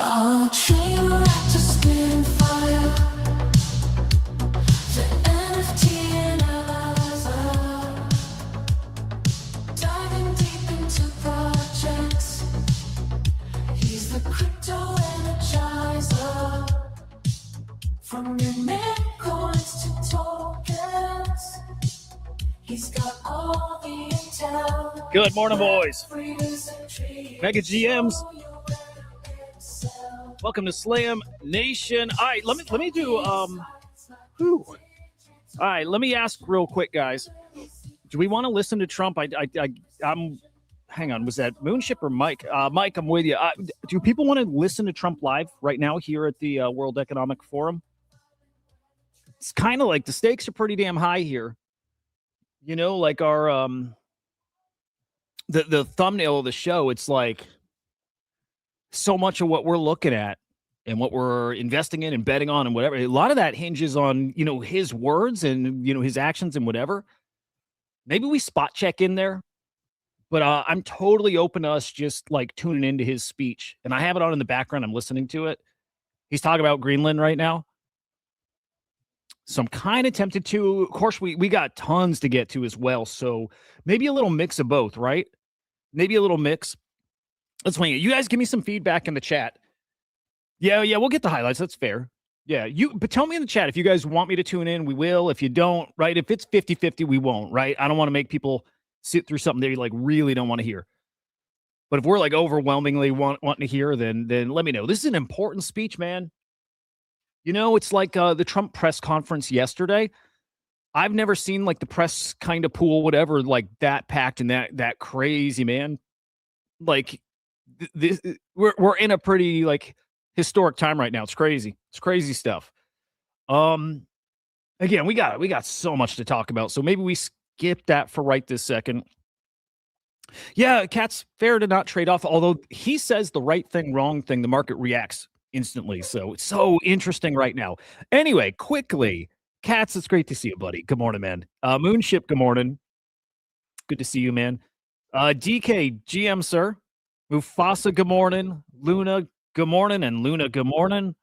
A train wrecked a spitting fire. The NFT analyzer, diving deep into projects. He's the crypto energizer. From your mint coins to tokens, he's got all the intel. Good morning, boys. Mega GMs. Welcome to Slam Nation. All right, let me do All right, let me ask real quick, guys. Do we want to listen to Trump? I'm hang on, was that Moonship or Mike? Mike, I'm with you. Do people want to listen to Trump live right now here at the World Economic Forum? It's kind of like the stakes are pretty damn high here. You know, like our the thumbnail of the show, it's like so much of what we're looking at and what we're investing in and betting on and whatever, a lot of that hinges on, you know, his words and, you know, his actions and whatever. Maybe we spot check in there, but I'm totally open to us just like tuning into his speech. And I have it on in the background. I'm listening to it. He's talking about Greenland right now. So I'm kind of tempted to. Of course, we got tons to get to as well. So maybe a little mix of both, right? Maybe a little mix. Let's wing it. You guys give me some feedback in the chat. Yeah, we'll get the highlights. That's fair. Yeah, but tell me in the chat if you guys want me to tune in, we will. If you don't, right? If it's 50-50, we won't, right? I don't want to make people sit through something they like really don't want to hear. But if we're like overwhelmingly wanting to hear, then let me know. This is an important speech, man. You know, it's like the Trump press conference yesterday. I've never seen like the press kind of pool, whatever, like that packed and that crazy, man. Like this, we're in a pretty like historic time right now. It's crazy. It's crazy stuff. Again, we got so much to talk about. So maybe we skip that for right this second. Yeah, Cat's fair to not trade off. Although he says the right thing, wrong thing, the market reacts instantly. So it's so interesting right now. Anyway, quickly, Cats, it's great to see you, buddy. Good morning, man. Moonship, good morning. Good to see you, man. DK, GM, sir. Mufasa, good morning. Luna, good morning. And Luna, good morning.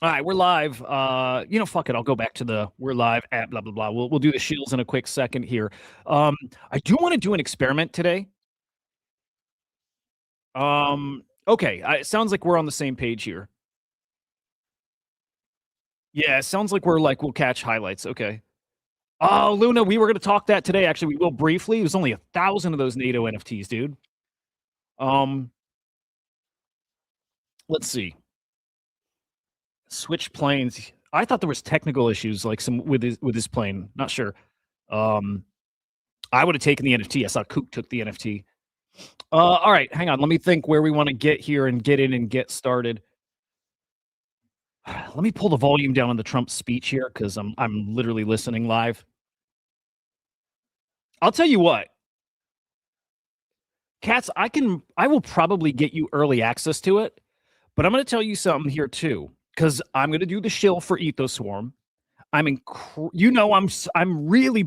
All right, we're live. Fuck it. I'll go back to we're live at blah, blah, blah. We'll do the shields in a quick second here. I do want to do an experiment today. Okay. It sounds like we're on the same page here. Yeah, it sounds like we'll catch highlights. Okay. Oh, Luna, we were going to talk that today. Actually, we will briefly. It was only 1,000 of those NATO NFTs, dude. Let's see. Switch planes. I thought there was technical issues like some with his plane. Not sure. I would have taken the NFT. I saw Kook took the NFT. All right, hang on. Let me think where we want to get here and get in and get started. Let me pull the volume down on the Trump speech here because I'm literally listening live. I'll tell you what. Cats, I will probably get you early access to it, but I'm going to tell you something here too, because I'm going to do the shill for EthosSwarm. I'm really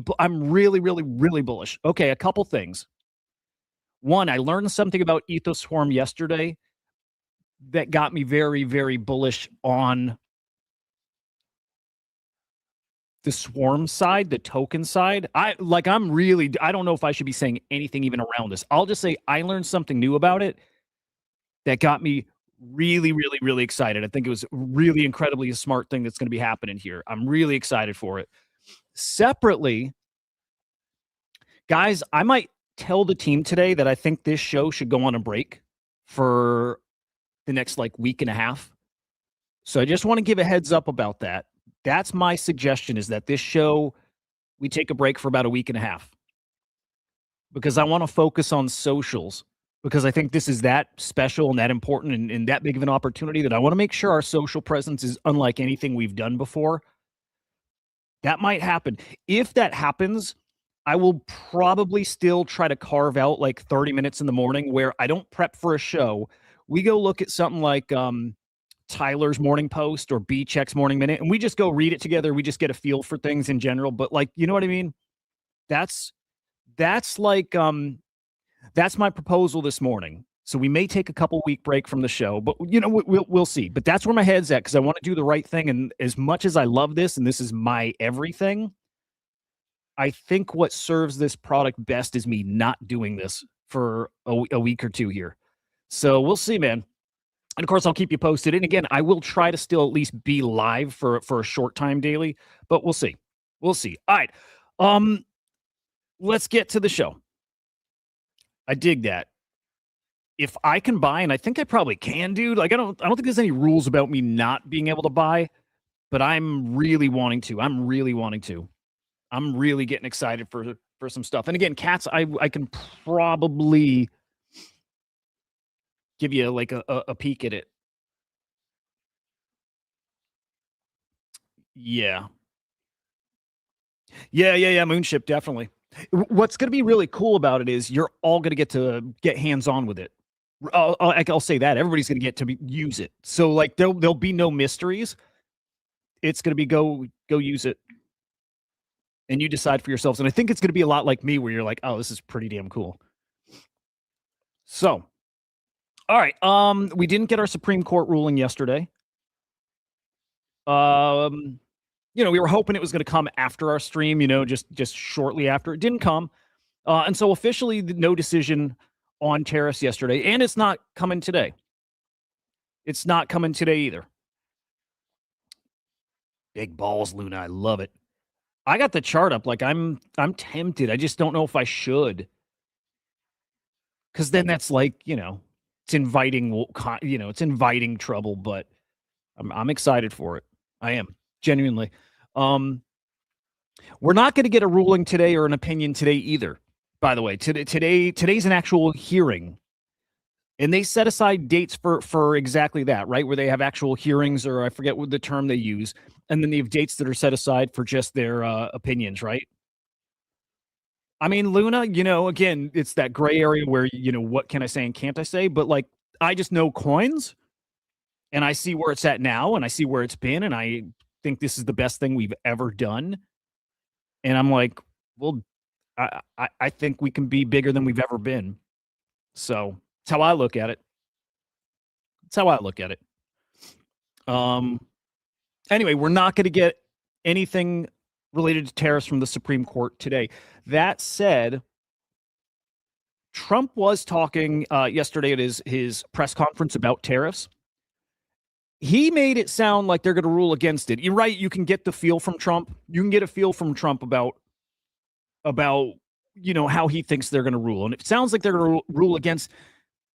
bullish. Okay, a couple things. One, I learned something about EthosSwarm yesterday that got me very, very bullish on the swarm side, the token side. I don't know if I should be saying anything even around this. I'll just say I learned something new about it that got me really, really, really excited. I think it was really incredibly a smart thing that's going to be happening here. I'm really excited for it. Separately, guys, I might tell the team today that I think this show should go on a break for the next like week and a half. So I just want to give a heads up about that. That's my suggestion, is that this show, we take a break for about a week and a half because I want to focus on socials, because I think this is that special and that important and that big of an opportunity that I want to make sure our social presence is unlike anything we've done before. That might happen. If that happens, I will probably still try to carve out like 30 minutes in the morning where I don't prep for a show. We go look at something like Tyler's Morning Post or B-Check's Morning Minute, and we just go read it together. We just get a feel for things in general. But like, you know what I mean? That's like that's my proposal this morning. So we may take a couple week break from the show, but we'll see. But that's where my head's at because I want to do the right thing. And as much as I love this and this is my everything, I think what serves this product best is me not doing this for a week or two here. So we'll see, man. And of course, I'll keep you posted. And again, I will try to still at least be live for a short time daily, but we'll see. We'll see. All right. Let's get to the show. I dig that. If I can buy, and I think I probably can, dude. Like I don't think there's any rules about me not being able to buy, but I'm really wanting to. I'm really getting excited for some stuff. And again, cats, I can probably give you like a peek at it. Yeah. Yeah. Moonship, definitely. What's going to be really cool about it is you're all going to get hands on with it. I'll say that everybody's going to get to use it. So like there'll be no mysteries. It's going to be go use it, and you decide for yourselves. And I think it's going to be a lot like me, where you're like, oh, this is pretty damn cool. So, all right, we didn't get our Supreme Court ruling yesterday. We were hoping it was going to come after our stream, just shortly after. It didn't come. And so officially no decision on tariffs yesterday, and it's not coming today. It's not coming today either. Big balls, Luna. I love it. I got the chart up. Like I'm tempted. I just don't know if I should. Because then that's like, it's inviting, it's inviting trouble, but I'm excited for it. I am, genuinely. We're not going to get a ruling today or an opinion today either. By the way, today's an actual hearing, and they set aside dates for exactly that, right? Where they have actual hearings, or I forget what the term they use, and then they have dates that are set aside for just their opinions, right? I mean, Luna, again, it's that gray area where what can I say and can't I say? But like, I just know coins, and I see where it's at now, and I see where it's been, and I think this is the best thing we've ever done. And I'm like, well, I think we can be bigger than we've ever been. So that's how I look at it. Anyway, we're not going to get anything related to tariffs from the Supreme Court today. That said, Trump was talking yesterday at his press conference about tariffs. He made it sound like they're going to rule against it. You're right. You can get the feel from Trump. You can get a feel from Trump about how he thinks they're going to rule. And it sounds like they're going to rule against.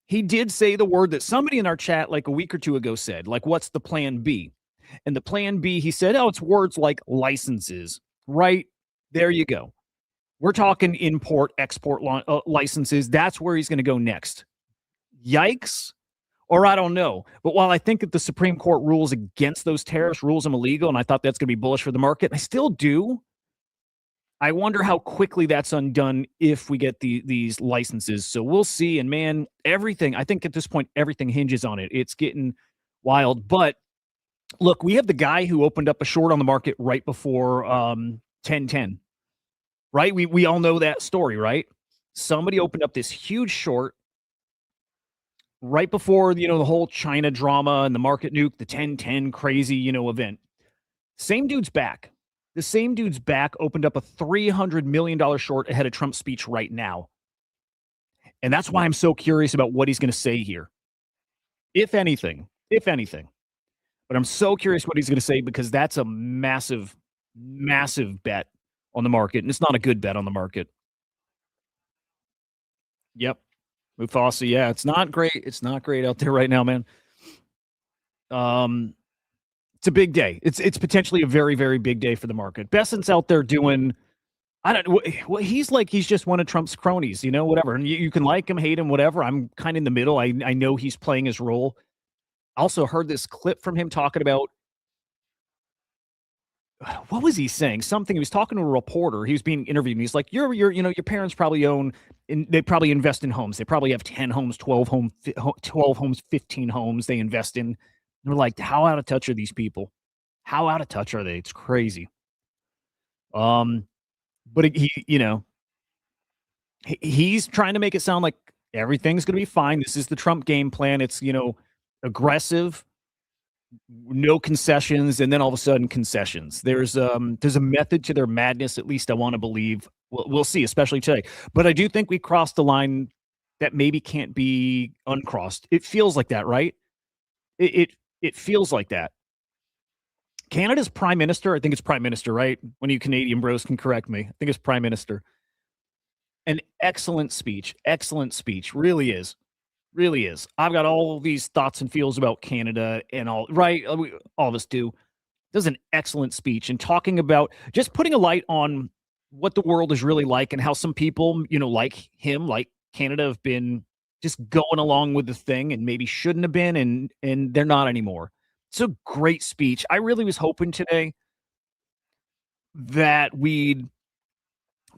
He did say the word that somebody in our chat like a week or two ago said, like, what's the plan B? And the plan B, he said, it's words like licenses, right? There you go. We're talking import, export licenses. That's where he's going to go next. Yikes. Or I don't know. But while I think that the Supreme Court rules against those tariffs, rules them illegal, and I thought that's going to be bullish for the market, I still do. I wonder how quickly that's undone if we get these licenses. So we'll see. And man, everything, I think at this point, everything hinges on it. It's getting wild. But look, we have the guy who opened up a short on the market right before 10:10, right? We all know that story, right? Somebody opened up this huge short right before, the whole China drama and the market nuke, the 10:10 crazy, event. Same dude's back. The same dude's back, opened up a $300 million short ahead of Trump's speech right now. And that's why I'm so curious about what he's going to say here. If anything. But I'm so curious what he's going to say, because that's a massive, massive bet on the market. And it's not a good bet on the market. Yep. Mufasa, yeah, it's not great. It's not great out there right now, man. It's a big day. It's potentially a very, very big day for the market. Besson's out there doing, I don't know. Well, he's just one of Trump's cronies, whatever. And you can like him, hate him, whatever. I'm kind of in the middle. I know he's playing his role. Also heard this clip from him talking about, what was he saying? Something. He was talking to a reporter. He was being interviewed, and he's like, your parents probably own, and they probably invest in homes. They probably have 10 homes, 12 homes, 15 homes they invest in. And we're like, how out of touch are these people? How out of touch are they? It's crazy. But he's trying to make it sound like Everything's going to be fine. This is the Trump game plan. It's, aggressive, no concessions, and then all of a sudden concessions. There's a method to their madness. At least I want to believe. We'll see, especially today. But I do think we crossed the line that maybe can't be uncrossed. It feels like that, right? It feels like that. Canada's prime minister, I think it's prime minister, right? One of you Canadian bros can correct me. I think it's prime minister. An excellent speech, really is. Really is. I've got all these thoughts and feels about Canada and all, right? All of us do. Does an excellent speech and talking about just putting a light on what the world is really like and how some people, like him, like Canada, have been just going along with the thing and maybe shouldn't have been, and they're not anymore. It's a great speech. I really was hoping today that we'd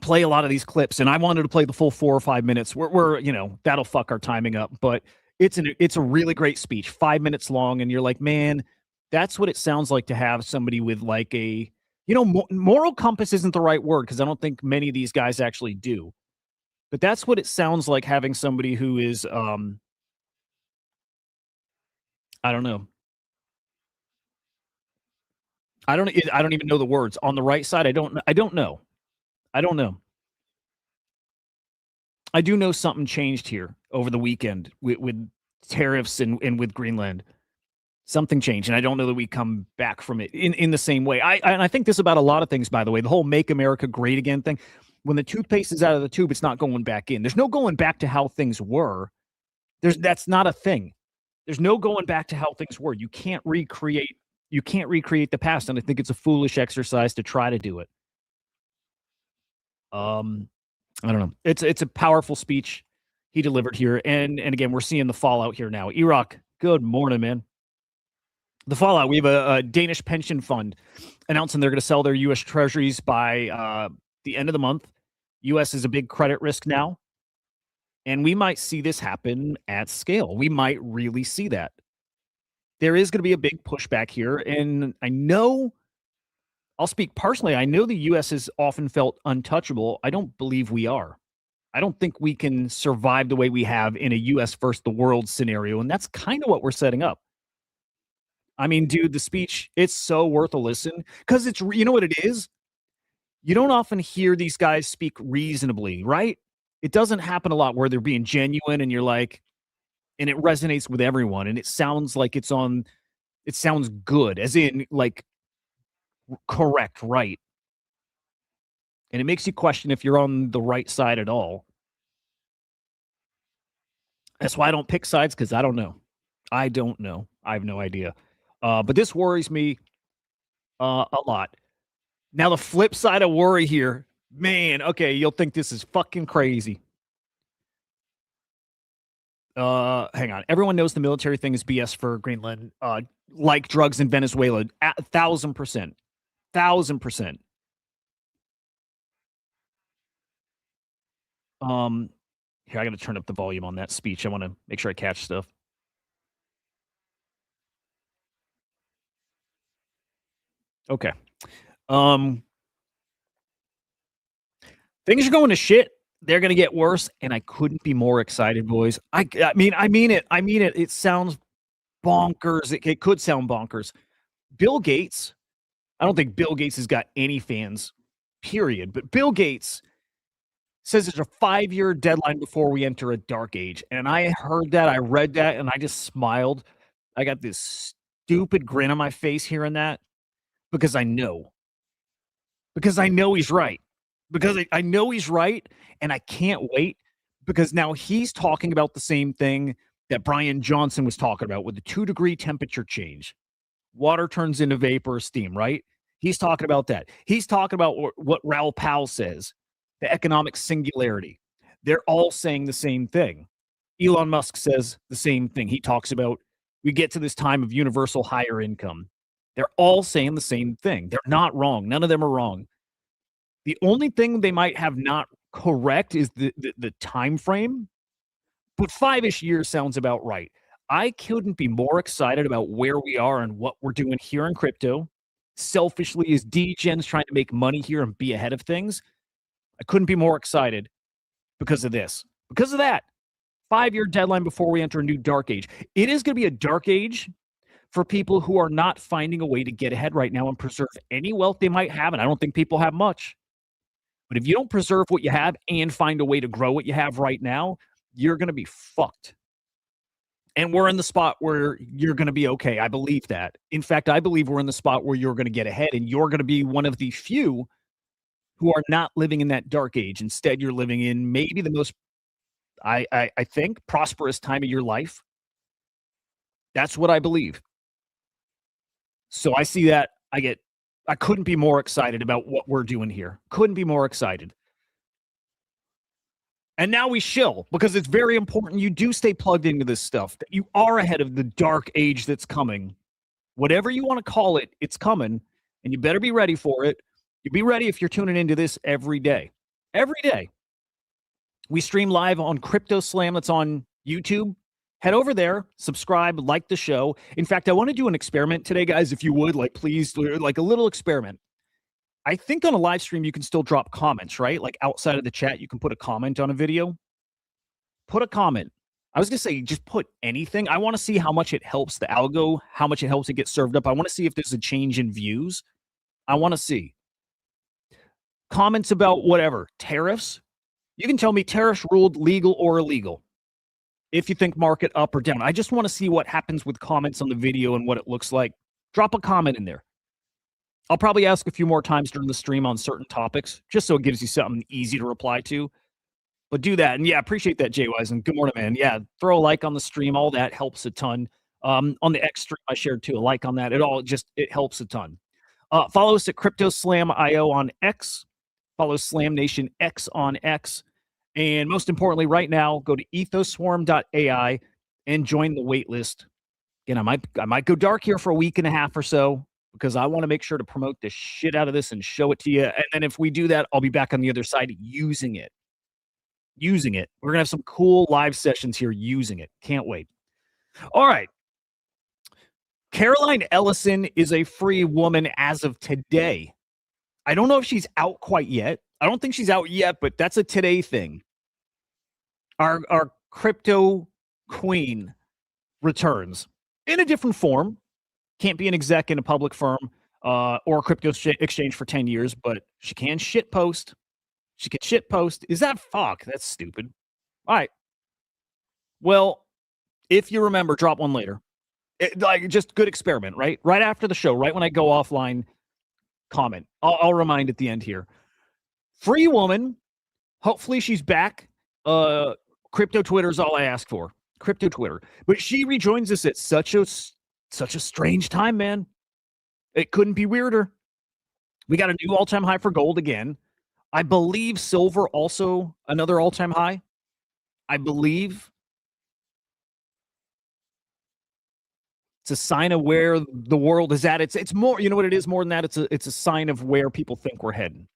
play a lot of these clips, and I wanted to play the full 4 or 5 minutes. We're that'll fuck our timing up, but it's a really great speech, 5 minutes long, and you're like, man, that's what it sounds like to have somebody with like a moral compass isn't the right word because I don't think many of these guys actually do, but that's what it sounds like having somebody who is I don't know. I don't even know the words on the right side. I don't know. I don't know. I do know something changed here over the weekend with tariffs and with Greenland. Something changed, and I don't know that we come back from it in the same way. I think this about a lot of things, by the way. The whole "Make America Great Again" thing. When the toothpaste is out of the tube, it's not going back in. There's no going back to how things were. That's not a thing. There's no going back to how things were. You can't recreate. You can't recreate the past, and I think it's a foolish exercise to try to do it. Um, I don't know. It's a powerful speech he delivered here, and again, we're seeing the fallout here now. Iraq, good morning, man. The fallout. We have a Danish pension fund announcing they're going to sell their U.S. Treasuries by the end of the month. U.S. is a big credit risk now, and we might see this happen at scale. We might really see that. There is going to be a big pushback here, and I know I'll speak personally. I know the U.S. has often felt untouchable. I don't believe we are. I don't think we can survive the way we have in a U.S. first the world scenario, and that's kind of what we're setting up. I mean, dude, the speech, it's so worth a listen because you know what it is? You don't often hear these guys speak reasonably, right? It doesn't happen a lot where they're being genuine and you're like, and it resonates with everyone and it sounds like it sounds good, as in like correct, right. And it makes you question if you're on the right side at all. That's why I don't pick sides because I don't know. I don't know. I have no idea. But this worries me a lot. Now, the flip side of worry here, man, okay, you'll think this is fucking crazy. Hang on. Everyone knows the military thing is BS for Greenland, like drugs in Venezuela, 1,000%. 1,000%. Um, Here, I got to turn up the volume on that speech. I want to make sure I catch stuff. Okay. Um, Things are going to shit. They're going to get worse, and I couldn't be more excited, boys. I mean it. I mean it. It sounds bonkers. It could sound bonkers. Bill Gates. I don't think Bill Gates has got any fans, period. But Bill Gates says there's a 5-year deadline before we enter a dark age. And I heard that, I read that, and I just smiled. I got this stupid grin on my face hearing that because I know. Because I know he's right. Because I know he's right, and I can't wait because now he's talking about the same thing that Brian Johnson was talking about with the 2-degree temperature change. Water turns into vapor or steam, right? He's talking about that. He's talking about what Raoul Pal says, the economic singularity. They're all saying the same thing. Elon Musk says the same thing. He talks about we get to this time of universal higher income. They're all saying the same thing. They're not wrong. None of them are wrong. The only thing they might have not correct is the time frame, but 5-ish years sounds about right. I couldn't be more excited about where we are and what we're doing here in crypto. Selfishly, as DGen's trying to make money here and be ahead of things, I couldn't be more excited because of this. Because of that, 5-year deadline before we enter a new dark age. It is going to be a dark age for people who are not finding a way to get ahead right now and preserve any wealth they might have. And I don't think people have much. But if you don't preserve what you have and find a way to grow what you have right now, you're going to be fucked. And we're in the spot where you're going to be okay. I believe that. In fact, I believe we're in the spot where you're going to get ahead and you're going to be one of the few who are not living in that dark age. Instead, you're living in maybe the most, I think, prosperous time of your life. That's what I believe. So I see that. I couldn't be more excited about what we're doing here. Couldn't be more excited. And now we shill because it's very important you do stay plugged into this stuff, that you are ahead of the dark age that's coming. Whatever you want to call it, it's coming, and you better be ready for it. You be ready if you're tuning into this every day. Every day. We stream live on Crypto Slam. That's on YouTube. Head over there, subscribe, like the show. In fact, I want to do an experiment today, guys. If you would, please, like a little experiment. I think on a live stream, you can still drop comments, right? Like outside of the chat, you can put a comment on a video. Put a comment. I was going to say, just put anything. I want to see how much it helps the algo, how much it helps it get served up. I want to see if there's a change in views. I want to see. Comments about whatever. Tariffs. You can tell me tariffs ruled legal or illegal. If you think market up or down. I just want to see what happens with comments on the video and what it looks like. Drop a comment in there. I'll probably ask a few more times during the stream on certain topics, just so it gives you something easy to reply to. But do that. And yeah, appreciate that, Jay Wise. And good morning, man. Yeah, throw a like on the stream. All that helps a ton. On the X stream, I shared too, a like on that. It helps a ton. Follow us at CryptoSlam.io on X. Follow Slam Nation X on X. And most importantly, right now, go to ethoswarm.ai and join the wait list. And I might go dark here for a week and a half or so because I want to make sure to promote the shit out of this and show it to you. And then if we do that, I'll be back on the other side using it. We're going to have some cool live sessions here using it. Can't wait. All right. Caroline Ellison is a free woman as of today. I don't know if she's out quite yet. I don't think she's out yet, but that's a today thing. Our crypto queen returns in a different form. Can't be an exec in a public firm or a crypto exchange for 10 years, but she can shit post. She can shit post. Is that fuck? That's stupid. All right. Well, if you remember, drop one later. Just good experiment, right? Right after the show, right when I go offline, comment. I'll remind at the end here. Free woman. Hopefully she's back. Crypto Twitter is all I ask for. Crypto Twitter. But she rejoins us at such a strange time, man. It couldn't be weirder. We got a new all-time high for gold again. I believe silver also another all-time high. I believe it's a sign of where the world is at. It's more, you know what it is more than that. It's a sign of where people think we're heading.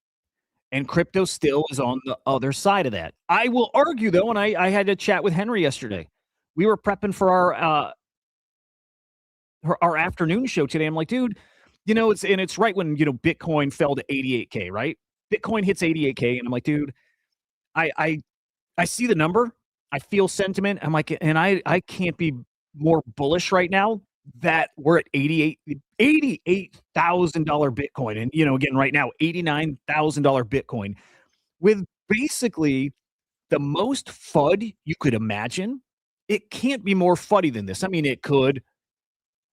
And crypto still is on the other side of that. I will argue though, and I had a chat with Henry yesterday. We were prepping for our afternoon show today. I'm like, dude, it's right when Bitcoin fell to 88K, right? Bitcoin hits 88K, and I'm like, dude, I see the number, I feel sentiment. I'm like, and I can't be more bullish right now that we're at $88,000 Bitcoin. And again, right now, $89,000 Bitcoin with basically the most FUD you could imagine. It can't be more FUDdy than this. I mean, it could.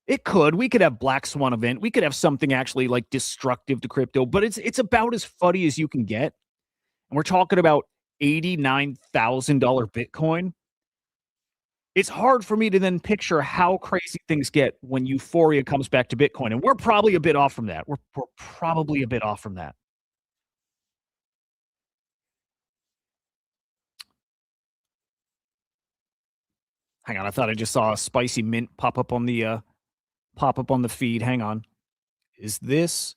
We could have Black Swan event. We could have something actually like destructive to crypto, but it's about as FUDdy as you can get. And we're talking about $89,000 Bitcoin. It's hard for me to then picture how crazy things get when euphoria comes back to Bitcoin. And we're probably a bit off from that. We're probably a bit off from that. Hang on. I thought I just saw a spicy mint pop up on the feed. Hang on. Is this?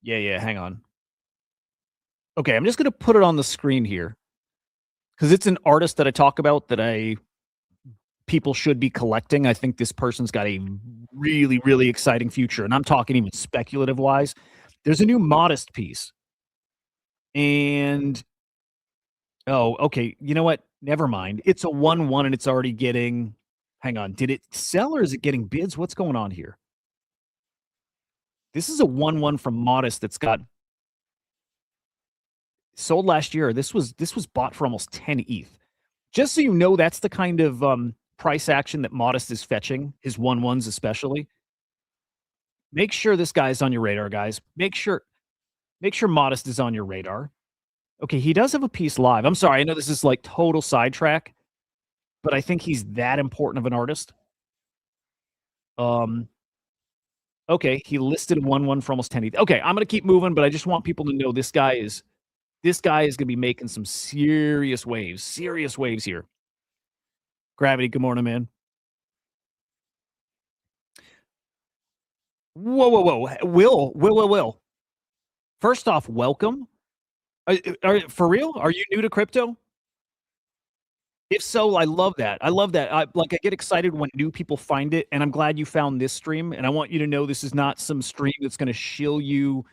Yeah. Hang on. Okay. I'm just going to put it on the screen here because it's an artist that I talk about that people should be collecting. I think this person's got a really, really exciting future. And I'm talking even speculative wise. There's a new Modest piece. And Oh, okay. You know what? Never mind. It's a 1-1 and it's already getting hang on. Did it sell or is it getting bids? What's going on here? This is a 1-1 from Modest that's got sold last year. This was bought for almost 10 ETH. Just so you know, that's the kind of price action that Modest is fetching, his 1-1s especially. Make sure this guy's on your radar, guys. Make sure Modest is on your radar. Okay, he does have a piece live. I'm sorry, I know this is like total sidetrack, but I think he's that important of an artist. Um, okay, he listed a 1-1 for almost 10 ETH. Okay, I'm gonna keep moving, but I just want people to know this guy is gonna be making some serious waves here. Gravity, good morning, man. Whoa, whoa, whoa. Will. First off, welcome. For real? Are you new to crypto? If so, I love that. I love that. I get excited when new people find it, and I'm glad you found this stream. And I want you to know this is not some stream that's going to shill you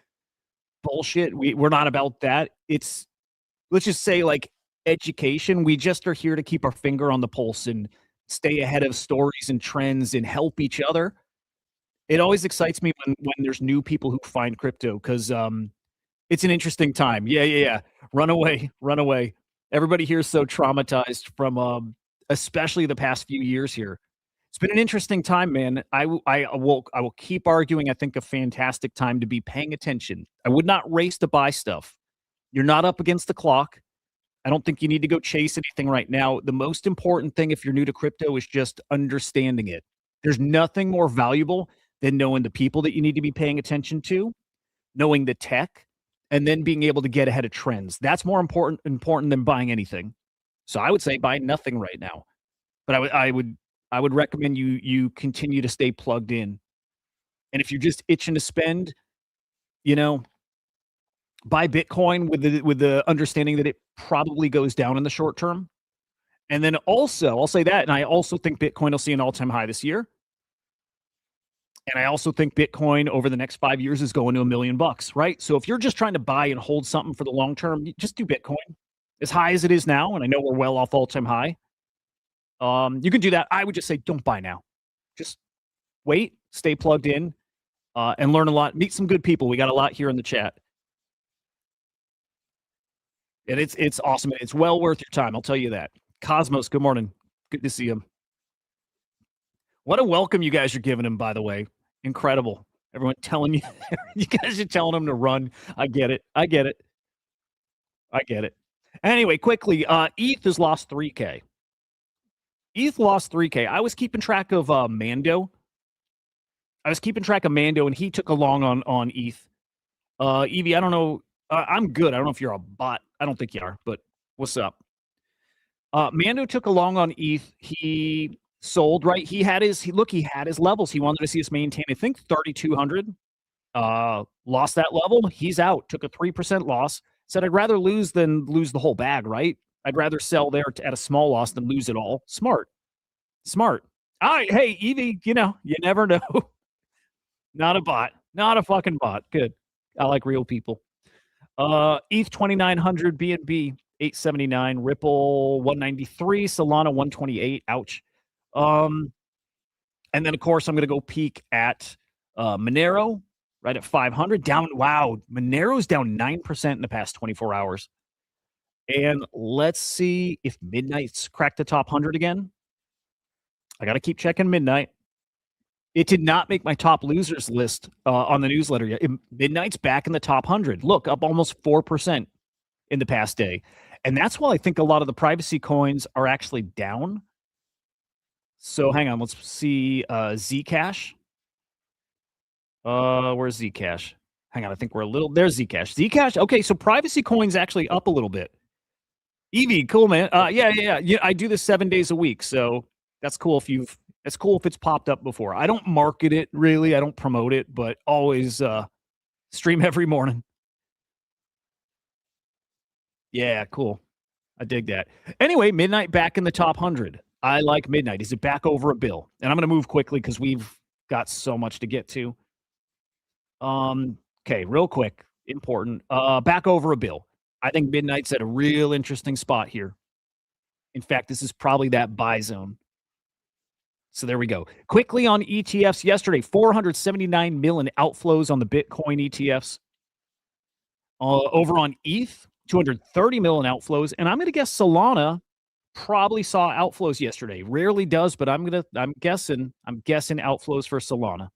bullshit. We're not about that. It's let's just say like education. We just are here to keep our finger on the pulse and stay ahead of stories and trends and help each other. It always excites me when there's new people who find crypto because it's an interesting time. Yeah. Run away, run away. Everybody here is so traumatized from, especially the past few years here. It's been an interesting time, man. I will keep arguing. I think a fantastic time to be paying attention. I would not race to buy stuff. You're not up against the clock. I don't think you need to go chase anything right now. The most important thing, if you're new to crypto, is just understanding it. There's nothing more valuable than knowing the people that you need to be paying attention to, knowing the tech, and then being able to get ahead of trends. That's more important than buying anything. So I would say buy nothing right now. But I would recommend you continue to stay plugged in. And if you're just itching to spend, you know, buy Bitcoin with the understanding that it probably goes down in the short term. And then also, I'll say that, and I also think Bitcoin will see an all-time high this year. And I also think Bitcoin over the next 5 years is going to $1 million, right? So if you're just trying to buy and hold something for the long term, just do Bitcoin as high as it is now. And I know we're well off all time high. You can do that. I would just say don't buy now. Just wait, stay plugged in, and learn a lot. Meet some good people. We got a lot here in the chat, and it's awesome. It's well worth your time. I'll tell you that. Cosmos, good morning. Good to see him. What a welcome you guys are giving him, by the way. Incredible. Everyone telling you, you guys are telling him to run. I get it. I get it. I get it. Anyway, quickly, ETH has lost 3K. ETH lost 3K. I was keeping track of Mando. And he took a long on ETH. Evie, I don't know. I'm good. I don't know if you're a bot. I don't think you are, but what's up? Mando took a long on ETH. He sold, right? He had his levels. He wanted to see us maintain, I think, 3,200. Lost that level. He's out. Took a 3% loss. Said I'd rather lose than lose the whole bag, right? I'd rather sell there at a small loss than lose it all. Smart. All right, hey, Evie, you never know. Not a bot. Not a fucking bot. Good. I like real people. ETH 2,900, BNB 879, Ripple 193, Solana 128. Ouch. And then of course I'm gonna go peek at Monero right at 500. Down. Wow, Monero's down 9% in the past 24 hours. And let's see if Midnight's cracked the top 100 again. I got to keep checking Midnight. It did not make my top losers list on the newsletter yet. Midnight's back in the top 100. Look, up almost 4% in the past day. And that's why I think a lot of the privacy coins are actually down. So hang on, let's see Zcash. Where's Zcash? Hang on, I think there's Zcash. Zcash, okay, so privacy coins actually up a little bit. Evie, cool, man. Yeah, I do this 7 days a week, so that's cool if it's popped up before. I don't market it really, I don't promote it, but always stream every morning. Yeah, cool. I dig that. Anyway, Midnight back in the top 100. I like Midnight. Is it back over a bill? And I'm going to move quickly because we've got so much to get to. Okay, real quick, important. Back over a bill. I think midnight's at a real interesting spot here. In fact, this is probably that buy zone. So there we go. Quickly on ETFs yesterday, 479 million outflows on the Bitcoin ETFs. Over on ETH, 230 million outflows. And I'm going to guess Solana probably saw outflows yesterday. Rarely does, but I'm guessing outflows for Solana.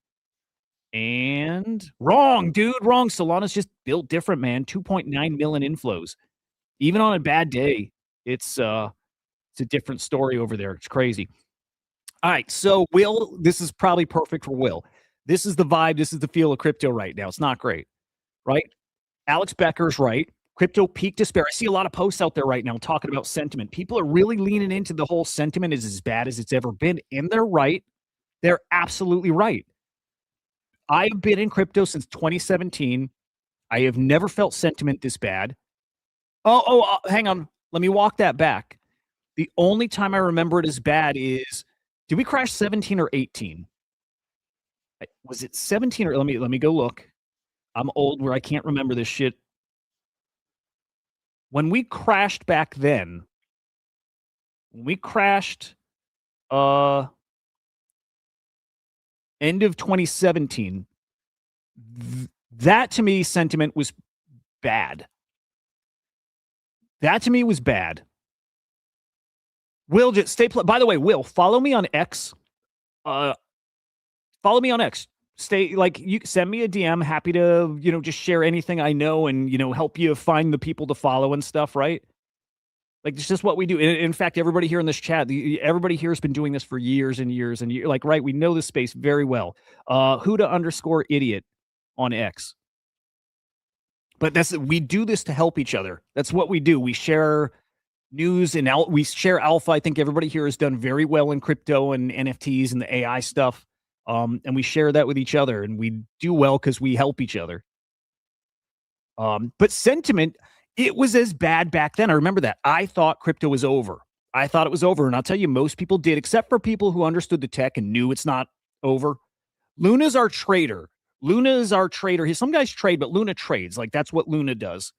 And wrong, dude, wrong. Solana's just built different, man. 2.9 million inflows. Even on a bad day, it's a different story over there. It's crazy. All right, so Will, this is probably perfect for Will. This is the vibe, this is the feel of crypto right now. It's not great, right? Alex Becker's right. Crypto peak despair. I see a lot of posts out there right now talking about sentiment. People are really leaning into the whole sentiment is as bad as it's ever been, and they're right. They're absolutely right. I've been in crypto since 2017. I have never felt sentiment this bad. Hang on. Let me walk that back. The only time I remember it as bad is, did we crash 17 or 18? Was it 17 or let me go look. I'm old where I can't remember this shit. When we crashed back then, end of 2017, that to me, sentiment was bad. That to me was bad. Will, just stay. By the way, Will, follow me on X. Follow me on X. Stay, like, you send me a DM. Happy to, just share anything I know and, help you find the people to follow and stuff, right? Like, it's just what we do. In fact, everybody here in this chat, everybody here has been doing this for years and years and years. Like, right, we know this space very well. Hudah_idiot on X. But we do this to help each other. That's what we do. We share news and we share alpha. I think everybody here has done very well in crypto and NFTs and the AI stuff. And we share that with each other, and we do well because we help each other. But sentiment, it was as bad back then. I remember that. I thought crypto was over. I thought it was over. And I'll tell you, most people did, except for people who understood the tech and knew it's not over. Luna's our trader. Some guys trade, but Luna trades. Like, that's what Luna does.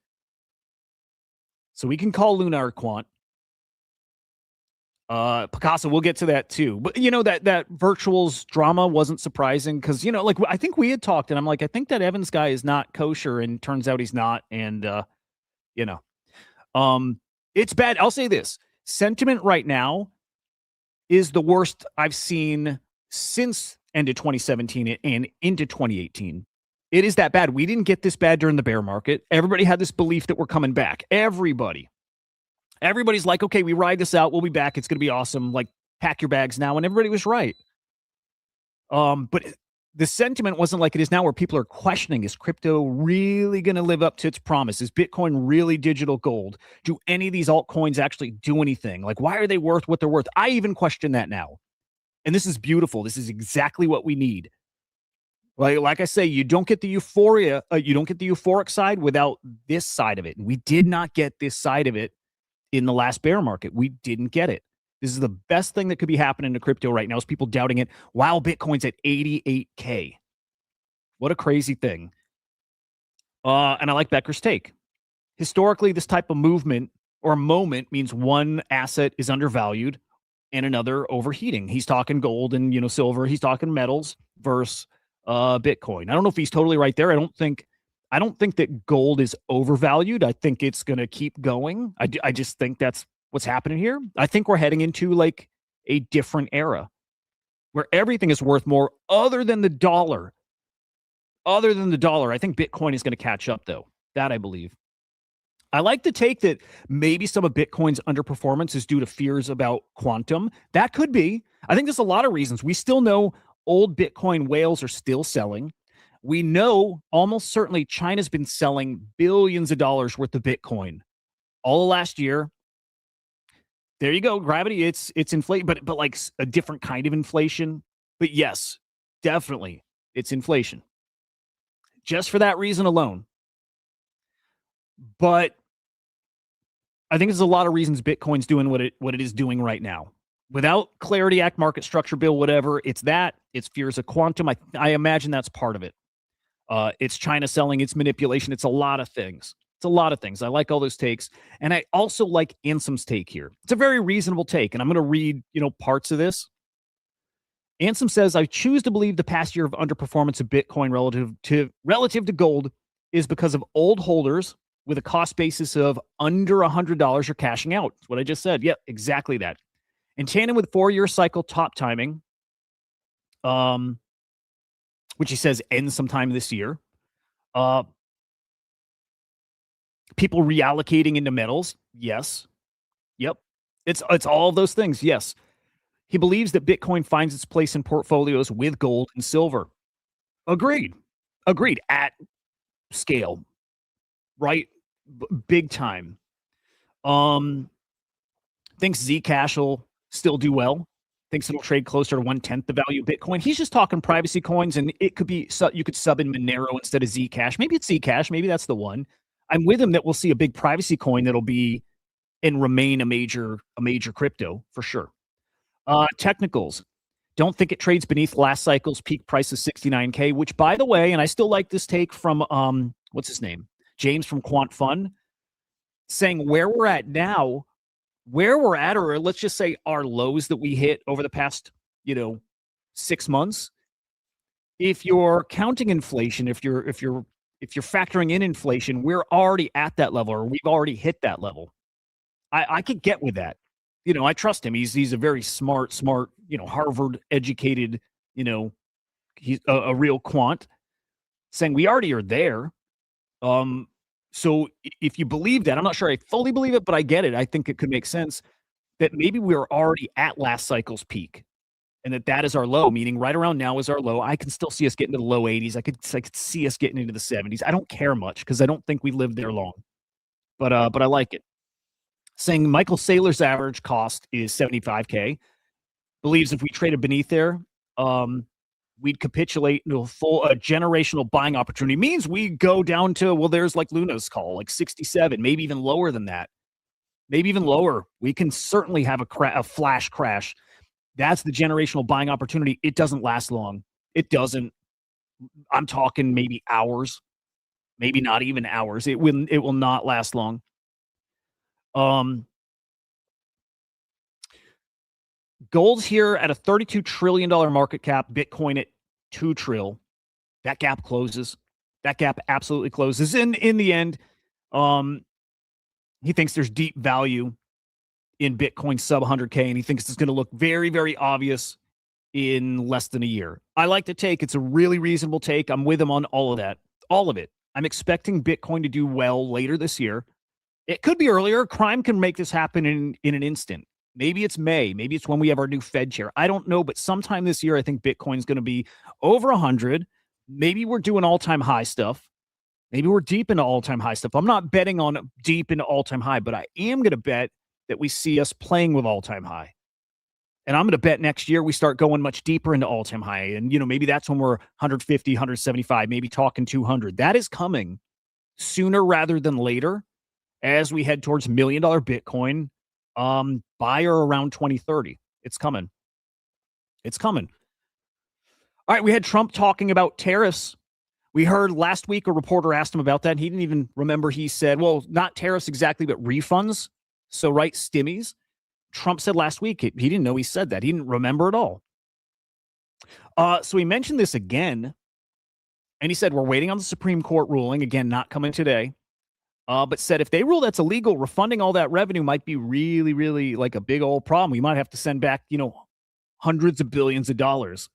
So we can call Luna our quant. Picasso, we'll get to that too. But that virtuals drama wasn't surprising because like I think we had talked, and I'm like, I think that Evans guy is not kosher, and turns out he's not. And it's bad. I'll say this: sentiment right now is the worst I've seen since end of 2017 and into 2018. It is that bad. We didn't get this bad during the bear market. Everybody had this belief that we're coming back. Everybody's like, okay, we ride this out. We'll be back. It's going to be awesome. Like, pack your bags now. And everybody was right. But the sentiment wasn't like it is now, where people are questioning, is crypto really going to live up to its promise? Is Bitcoin really digital gold? Do any of these altcoins actually do anything? Like, why are they worth what they're worth? I even question that now. And this is beautiful. This is exactly what we need. Like I say, you don't get the euphoria. You don't get the euphoric side without this side of it. And we did not get this side of it in the last bear market. We didn't get it. This is the best thing that could be happening to crypto right now, is people doubting it while Bitcoin's at 88K. What a crazy thing. And I like Becker's take. Historically, this type of movement or moment means one asset is undervalued and another overheating. He's talking gold and, silver. He's talking metals versus Bitcoin. I don't know if he's totally right there. I don't think that gold is overvalued. I think it's going to keep going. I just think that's what's happening here. I think we're heading into like a different era where everything is worth more other than the dollar. I think Bitcoin is going to catch up, though. That I believe. I like the take that maybe some of Bitcoin's underperformance is due to fears about quantum. That could be. I think there's a lot of reasons. We still know old Bitcoin whales are still selling. We know almost certainly China's been selling billions of dollars worth of Bitcoin all last year. There you go, gravity. It's inflation, but like a different kind of inflation. But yes, definitely, it's inflation. Just for that reason alone. But I think there's a lot of reasons Bitcoin's doing what it is doing right now. Without Clarity Act, market structure bill, whatever, it's fears of quantum. I imagine that's part of it. It's China selling, it's manipulation, it's a lot of things. It's a lot of things. I like all those takes. And I also like Ansem's take here. It's a very reasonable take. And I'm going to read, parts of this. Ansem says, I choose to believe the past year of underperformance of Bitcoin relative to gold is because of old holders with a cost basis of under $100 are cashing out. That's what I just said. Yep, exactly that. In tandem with 4-year cycle top timing, which he says ends sometime this year, people reallocating into metals. Yes. Yep. It's all of those things. Yes. He believes that Bitcoin finds its place in portfolios with gold and silver. Agreed. At scale. Right? Big time. Thinks Zcash will still do well. Thinks it'll trade closer to 1/10 the value of Bitcoin. He's just talking privacy coins, and it could be, you could sub in Monero instead of Zcash. Maybe it's Zcash. Maybe that's the one. I'm with him that we'll see a big privacy coin that'll be and remain a major crypto for sure. Technicals. Don't think it trades beneath last cycle's peak price of 69K, which, by the way, and I still like this take from, what's his name? James from Quant Fund, saying where we're at now, or let's just say our lows that we hit over the past, 6 months. If you're counting inflation, if you're factoring in inflation, we're already at that level, or we've already hit that level. I could get with that. I trust him. He's a very smart, Harvard educated, he's a real quant, saying we already are there. So if you believe that, I'm not sure I fully believe it, but I get it. I think it could make sense that maybe we're already at last cycle's peak, and that is our low, meaning right around now is our low. I can still see us getting to the low 80s. I could see us getting into the 70s. I don't care much because I don't think we lived there long, but I like it. Saying Michael Saylor's average cost is 75K. Believes if we traded beneath there, we'd capitulate into a generational buying opportunity. Means we go down to, well, there's like Luna's call, like 67, maybe even lower than that. Maybe even lower. We can certainly have a flash crash. That's the generational buying opportunity. It doesn't last long. It doesn't. I'm talking maybe hours, maybe not even hours. It will not last long. Gold's here at a $32 trillion market cap, Bitcoin at $2 trillion. That gap closes. That gap absolutely closes. In the end, he thinks there's deep value in Bitcoin sub 100K, and he thinks it's going to look very, very obvious in less than a year. I like the take. It's a really reasonable take. I'm with him on all of that. All of it. I'm expecting Bitcoin to do well later this year. It could be earlier. Crime can make this happen in an instant. Maybe it's May. Maybe it's when we have our new Fed chair. I don't know, but sometime this year, I think Bitcoin's going to be over 100. Maybe we're doing all-time high stuff. Maybe we're deep into all-time high stuff. I'm not betting on deep into all-time high, but I am going to bet that we see us playing with all-time high. And I'm going to bet next year we start going much deeper into all-time high. And, maybe that's when we're 150, 175, maybe talking 200. That is coming sooner rather than later as we head towards $1 million Bitcoin by or around 2030. It's coming. It's coming. All right, we had Trump talking about tariffs. We heard last week a reporter asked him about that. And he didn't even remember. He said, well, not tariffs exactly, but refunds. So, right, stimmies. Trump said last week, he didn't know he said that. He didn't remember at all. So he mentioned this again. And he said, we're waiting on the Supreme Court ruling. Again, not coming today. But said if they rule that's illegal, refunding all that revenue might be really, really like a big old problem. We might have to send back, hundreds of billions of dollars.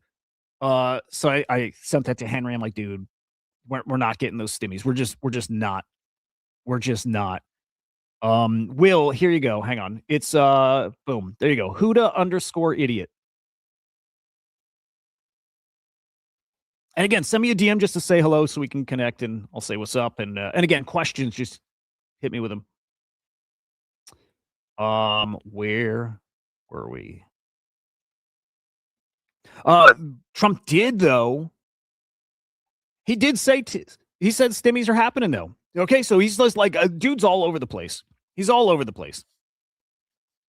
So I sent that to Henry. I'm like, dude, we're not getting those stimmies. We're just not. We're just not. Will, here you go. Hang on. It's boom. There you go. Hudah_idiot. And again, send me a DM just to say hello so we can connect and I'll say what's up. And again, questions, just hit me with them. Where were we? Trump did, though. He did say, he said stimmies are happening, though. Okay, so he's just like, dude's all over the place. He's all over the place.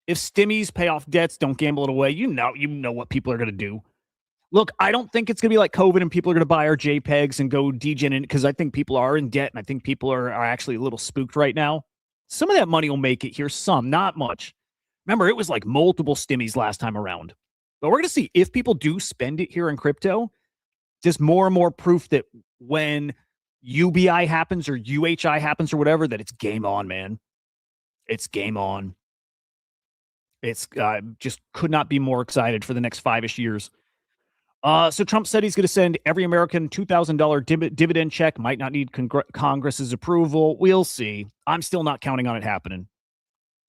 If stimmies pay off debts, don't gamble it away. You know what people are going to do. Look, I don't think it's going to be like COVID and people are going to buy our JPEGs and go degen because I think people are in debt and I think people are actually a little spooked right now. Some of that money will make it here, some, not much. Remember, it was like multiple stimmies last time around. But we're going to see if people do spend it here in crypto, just more and more proof that when UBI happens or UHI happens or whatever, that it's game on, man. It's game on. It's just could not be more excited for the next 5-ish years. So Trump said he's going to send every American $2,000 dividend check. Might not need Congress's approval. We'll see. I'm still not counting on it happening.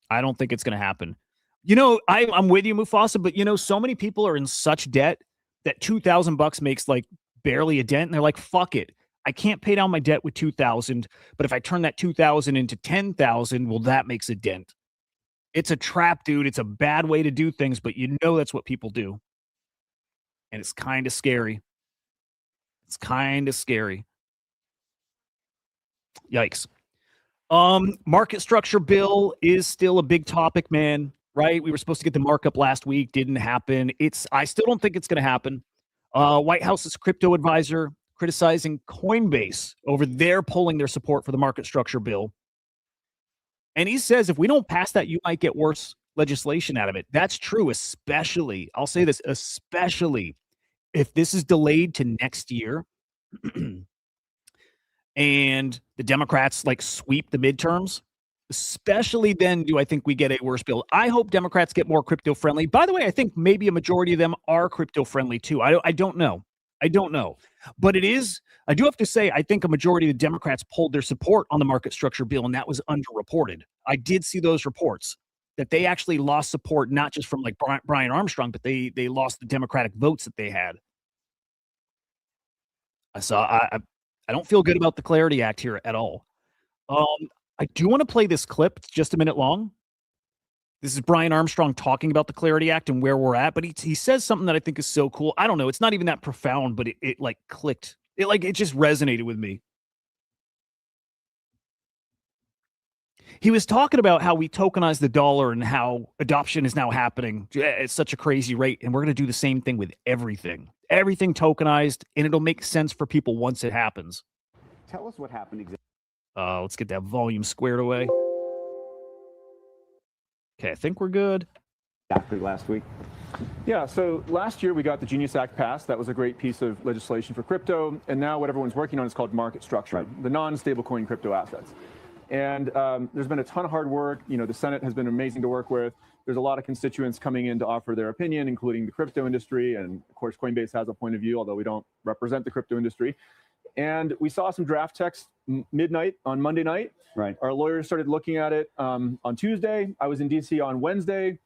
I don't think it's going to happen. I'm with you, Mufasa, but so many people are in such debt that $2,000 makes like barely a dent. And they're like, fuck it. I can't pay down my debt with 2,000, but if I turn that 2,000 into 10,000, well, that makes a dent. It's a trap, dude. It's a bad way to do things, but that's what people do. And it's kind of scary. It's kind of scary. Yikes. Market structure bill is still a big topic, man. Right? We were supposed to get the markup last week. Didn't happen. I still don't think it's going to happen. White House's crypto advisor criticizing Coinbase over their pulling their support for the market structure bill. And he says, if we don't pass that, you might get worse legislation out of it. That's true, especially, I'll say this, especially if this is delayed to next year and the Democrats like sweep the midterms, especially then do I think we get a worse bill. I hope Democrats get more crypto friendly. By the way, I think maybe a majority of them are crypto friendly too. I don't know. But I do have to say, I think a majority of the Democrats pulled their support on the market structure bill, and that was underreported. I did see those reports that they actually lost support, not just from like Brian Armstrong, but they lost the Democratic votes that they had. I don't feel good about the Clarity Act here at all. I do want to play this clip. It's just a minute long. This is Brian Armstrong talking about the Clarity Act and where we're at, but he says something that I think is so cool. I don't know. It's not even that profound, but it like clicked. It just resonated with me. He was talking about how we tokenize the dollar and how adoption is now happening at such a crazy rate. And we're going to do the same thing with everything tokenized, and it'll make sense for people once it happens. Tell us what happened exactly. Let's get that volume squared away. Okay, I think we're good. Exactly last week. Yeah, so last year we got the Genius Act passed. That was a great piece of legislation for crypto. And now what everyone's working on is called market structure, right, the non-stablecoin crypto assets. And there's been a ton of hard work. The Senate has been amazing to work with. There's a lot of constituents coming in to offer their opinion, including the crypto industry. And of course, Coinbase has a point of view, although we don't represent the crypto industry. And we saw some draft text midnight on Monday night. Right. Our lawyers started looking at it on Tuesday. I was in DC on Wednesday.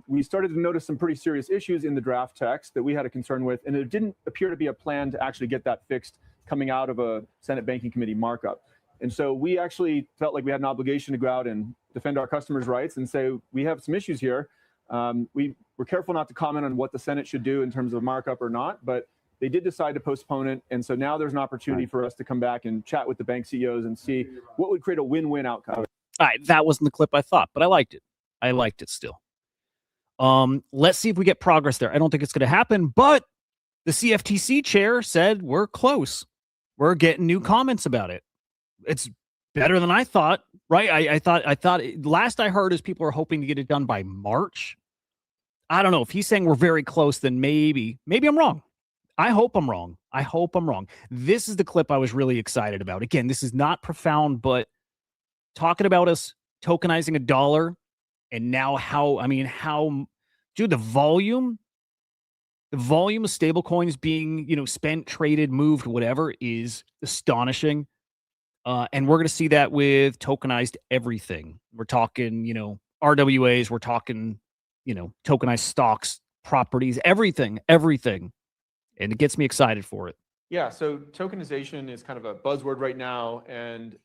We started to notice some pretty serious issues in the draft text that we had a concern with, and it didn't appear to be a plan to actually get that fixed coming out of a Senate Banking Committee markup. And so we actually felt like we had an obligation to go out and defend our customers' rights and say, we have some issues here. We were careful not to comment on what the Senate should do in terms of markup or not, but they did decide to postpone it. And so now there's an opportunity for us to come back and chat with the bank CEOs and see what would create a win-win outcome. All right, that wasn't the clip I thought, but I liked it. I liked it still. Let's see if we get progress there. I don't think it's going to happen, but the CFTC chair said we're close. We're getting new comments about it. It's better than I thought, right? I thought last I heard is people are hoping to get it done by March. I don't know. If he's saying we're very close, then maybe I'm wrong. I hope I'm wrong. This is the clip I was really excited about. Again, this is not profound, but talking about us tokenizing a dollar and now dude, the volume of stable coins being, spent, traded, moved, whatever is astonishing. And we're going to see that with tokenized everything. We're talking, RWAs, we're talking, tokenized stocks, properties, everything. And it gets me excited for it. Yeah, so tokenization is kind of a buzzword right now, and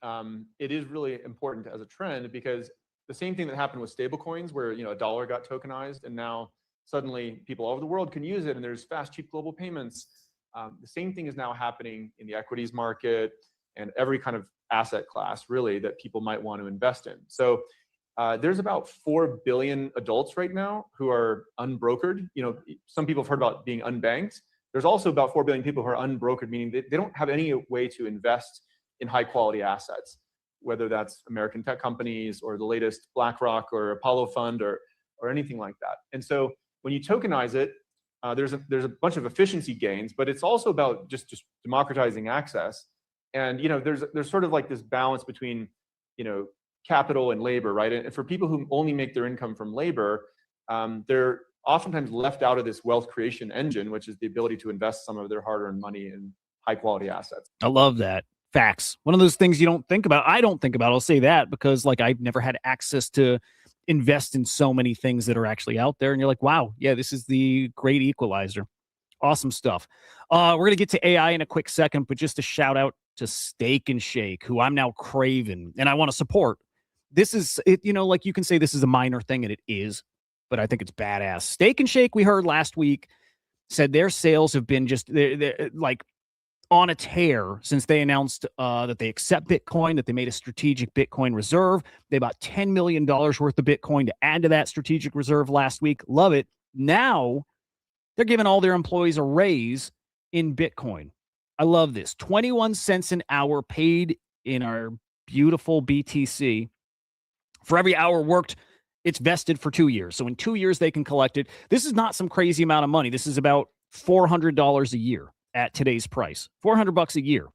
it is really important as a trend because the same thing that happened with stablecoins, where a dollar got tokenized, and now suddenly people all over the world can use it, and there's fast, cheap global payments. The same thing is now happening in the equities market and every kind of asset class, really, that people might want to invest in. So there's about 4 billion adults right now who are unbrokered. Some people have heard about being unbanked. there's also about 4 billion people who are unbrokered, meaning they don't have any way to invest in high quality assets, whether that's American tech companies or the latest BlackRock or Apollo fund or anything like that. And so when you tokenize it, there's a bunch of efficiency gains, but it's also about just democratizing access. And there's sort of like this balance between capital and labor, right? And for people who only make their income from labor, they're oftentimes left out of this wealth creation engine, which is the ability to invest some of their hard-earned money in high quality assets. I love that. Facts. One of those things you don't think about. I don't think about. I'll say that because like I've never had access to invest in so many things that are actually out there. And you're like, wow, yeah, this is the great equalizer. Awesome stuff. We're going to get to AI in a quick second, but just a shout out to Steak and Shake, who I'm now craving and I want to support. This is it, like you can say this is a minor thing, and it is, but I think it's badass. Steak and Shake, we heard last week, said their sales have been just they're like on a tear since they announced that they accept Bitcoin, that they made a strategic Bitcoin reserve. They bought $10 million worth of Bitcoin to add to that strategic reserve last week. Love it. Now they're giving all their employees a raise in Bitcoin. I love this. 21 cents an hour paid in our beautiful BTC. For every hour worked, it's vested for 2 years. So in 2 years, they can collect it. This is not some crazy amount of money. This is about $400 a year at today's price. $400 a year.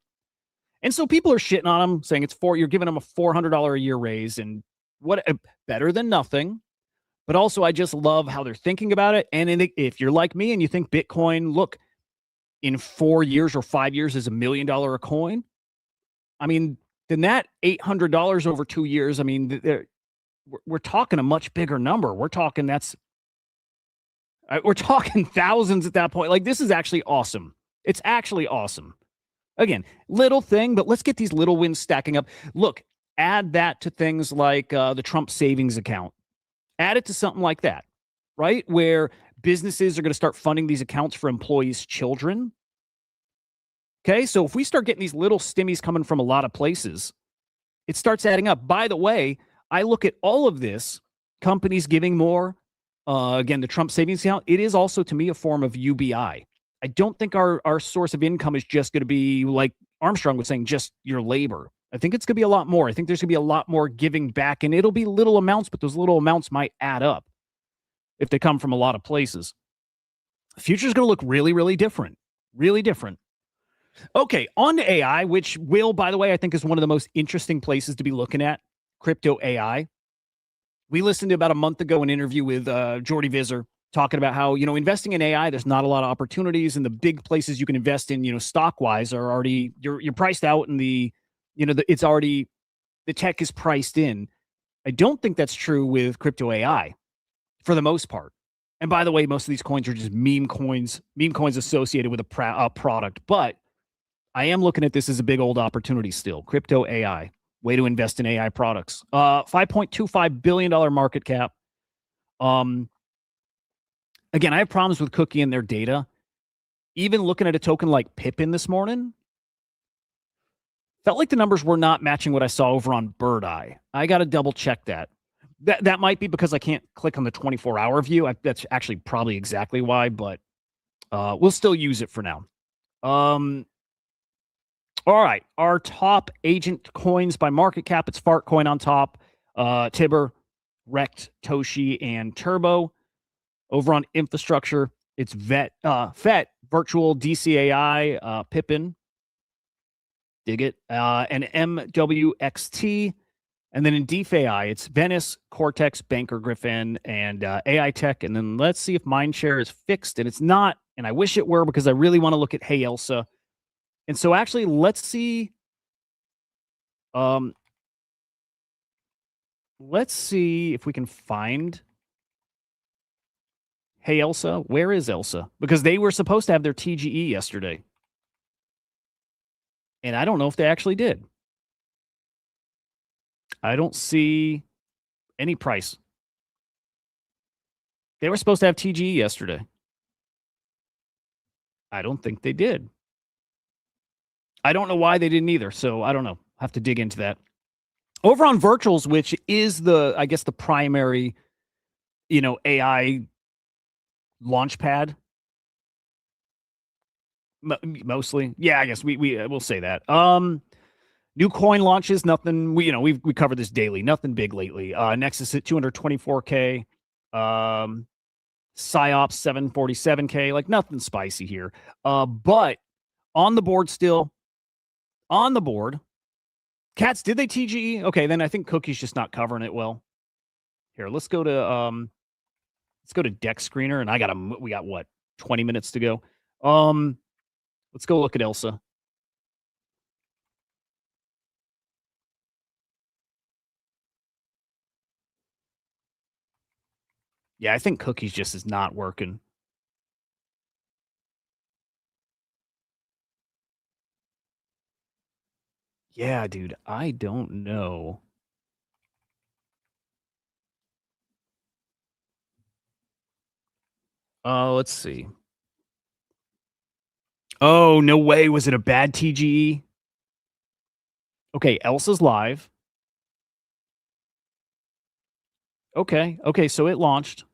And so people are shitting on them, saying you're giving them a $400 a year raise, and what better than nothing. But also, I just love how they're thinking about it. And if you're like me and you think Bitcoin, look, in 4 years or 5 years is $1 million a coin, I mean, then that $800 over 2 years, I mean, we're talking a much bigger number. We're talking thousands at that point. Like, this is actually awesome. It's actually awesome. Again, little thing, but let's get these little wins stacking up. Look, add that to things like the Trump savings account. Add it to something like that, right? Where businesses are going to start funding these accounts for employees' children. Okay, so if we start getting these little stimmies coming from a lot of places, it starts adding up. By the way, I look at all of this, companies giving more, again, the Trump savings account, it is also, to me, a form of UBI. I don't think our source of income is just going to be, like Armstrong was saying, just your labor. I think it's going to be a lot more. I think there's going to be a lot more giving back, and it'll be little amounts, but those little amounts might add up if they come from a lot of places. The future is going to look really, really different. Really different. Okay, on to AI, which will, by the way, I think is one of the most interesting places to be looking at, crypto AI. We listened to about a month ago an interview with Jordy Visser talking about how, investing in AI, there's not a lot of opportunities, and the big places you can invest in, stock-wise are already, you're priced out, and it's already, the tech is priced in. I don't think that's true with crypto AI for the most part. And by the way, most of these coins are just meme coins associated with a product. But I am looking at this as a big old opportunity still. Crypto AI, way to invest in AI products. $5.25 billion market cap. Again, I have problems with Cookie and their data. Even looking at a token like Pippin this morning, felt like the numbers were not matching what I saw over on Bird Eye. I got to double check that. That might be because I can't click on the 24-hour view. That's actually probably exactly why, but we'll still use it for now. All right, our top agent coins by market cap. It's Fartcoin on top, Tibber, Rect, Toshi, and Turbo. Over on infrastructure, it's FET, Virtual, DCAI, Pippin, dig it, and MWXT. And then in DeFi, it's Venice, Cortex, Banker Griffin, and AI Tech. And then let's see if Mindshare is fixed. And it's not, and I wish it were because I really want to look at Hey Elsa. And so actually, let's see. Let's see if we can find Hey Elsa. Where is Elsa? Because they were supposed to have their TGE yesterday. And I don't know if they actually did. I don't see any price. They were supposed to have TGE yesterday. I don't think they did. I don't know why they didn't either. So I don't know. Have to dig into that. Over on Virtuals, which is I guess the primary, AI launchpad. Mostly. Yeah, I guess we'll say that. New coin launches, nothing. We cover this daily. Nothing big lately. Nexus at 224K. PsyOps 747K. Like nothing spicy here. But on the board still. On the board. Cats, did they TGE? Okay, then I think Cookie's just not covering it well. Here, let's go to Deck Screener, and we got what, 20 minutes to go. Let's go look at Elsa. Yeah, I think Cookies just is not working. Yeah, dude, I don't know. Let's see. Oh, no way. Was it a bad TGE? Okay, Elsa's live. Okay, so it launched.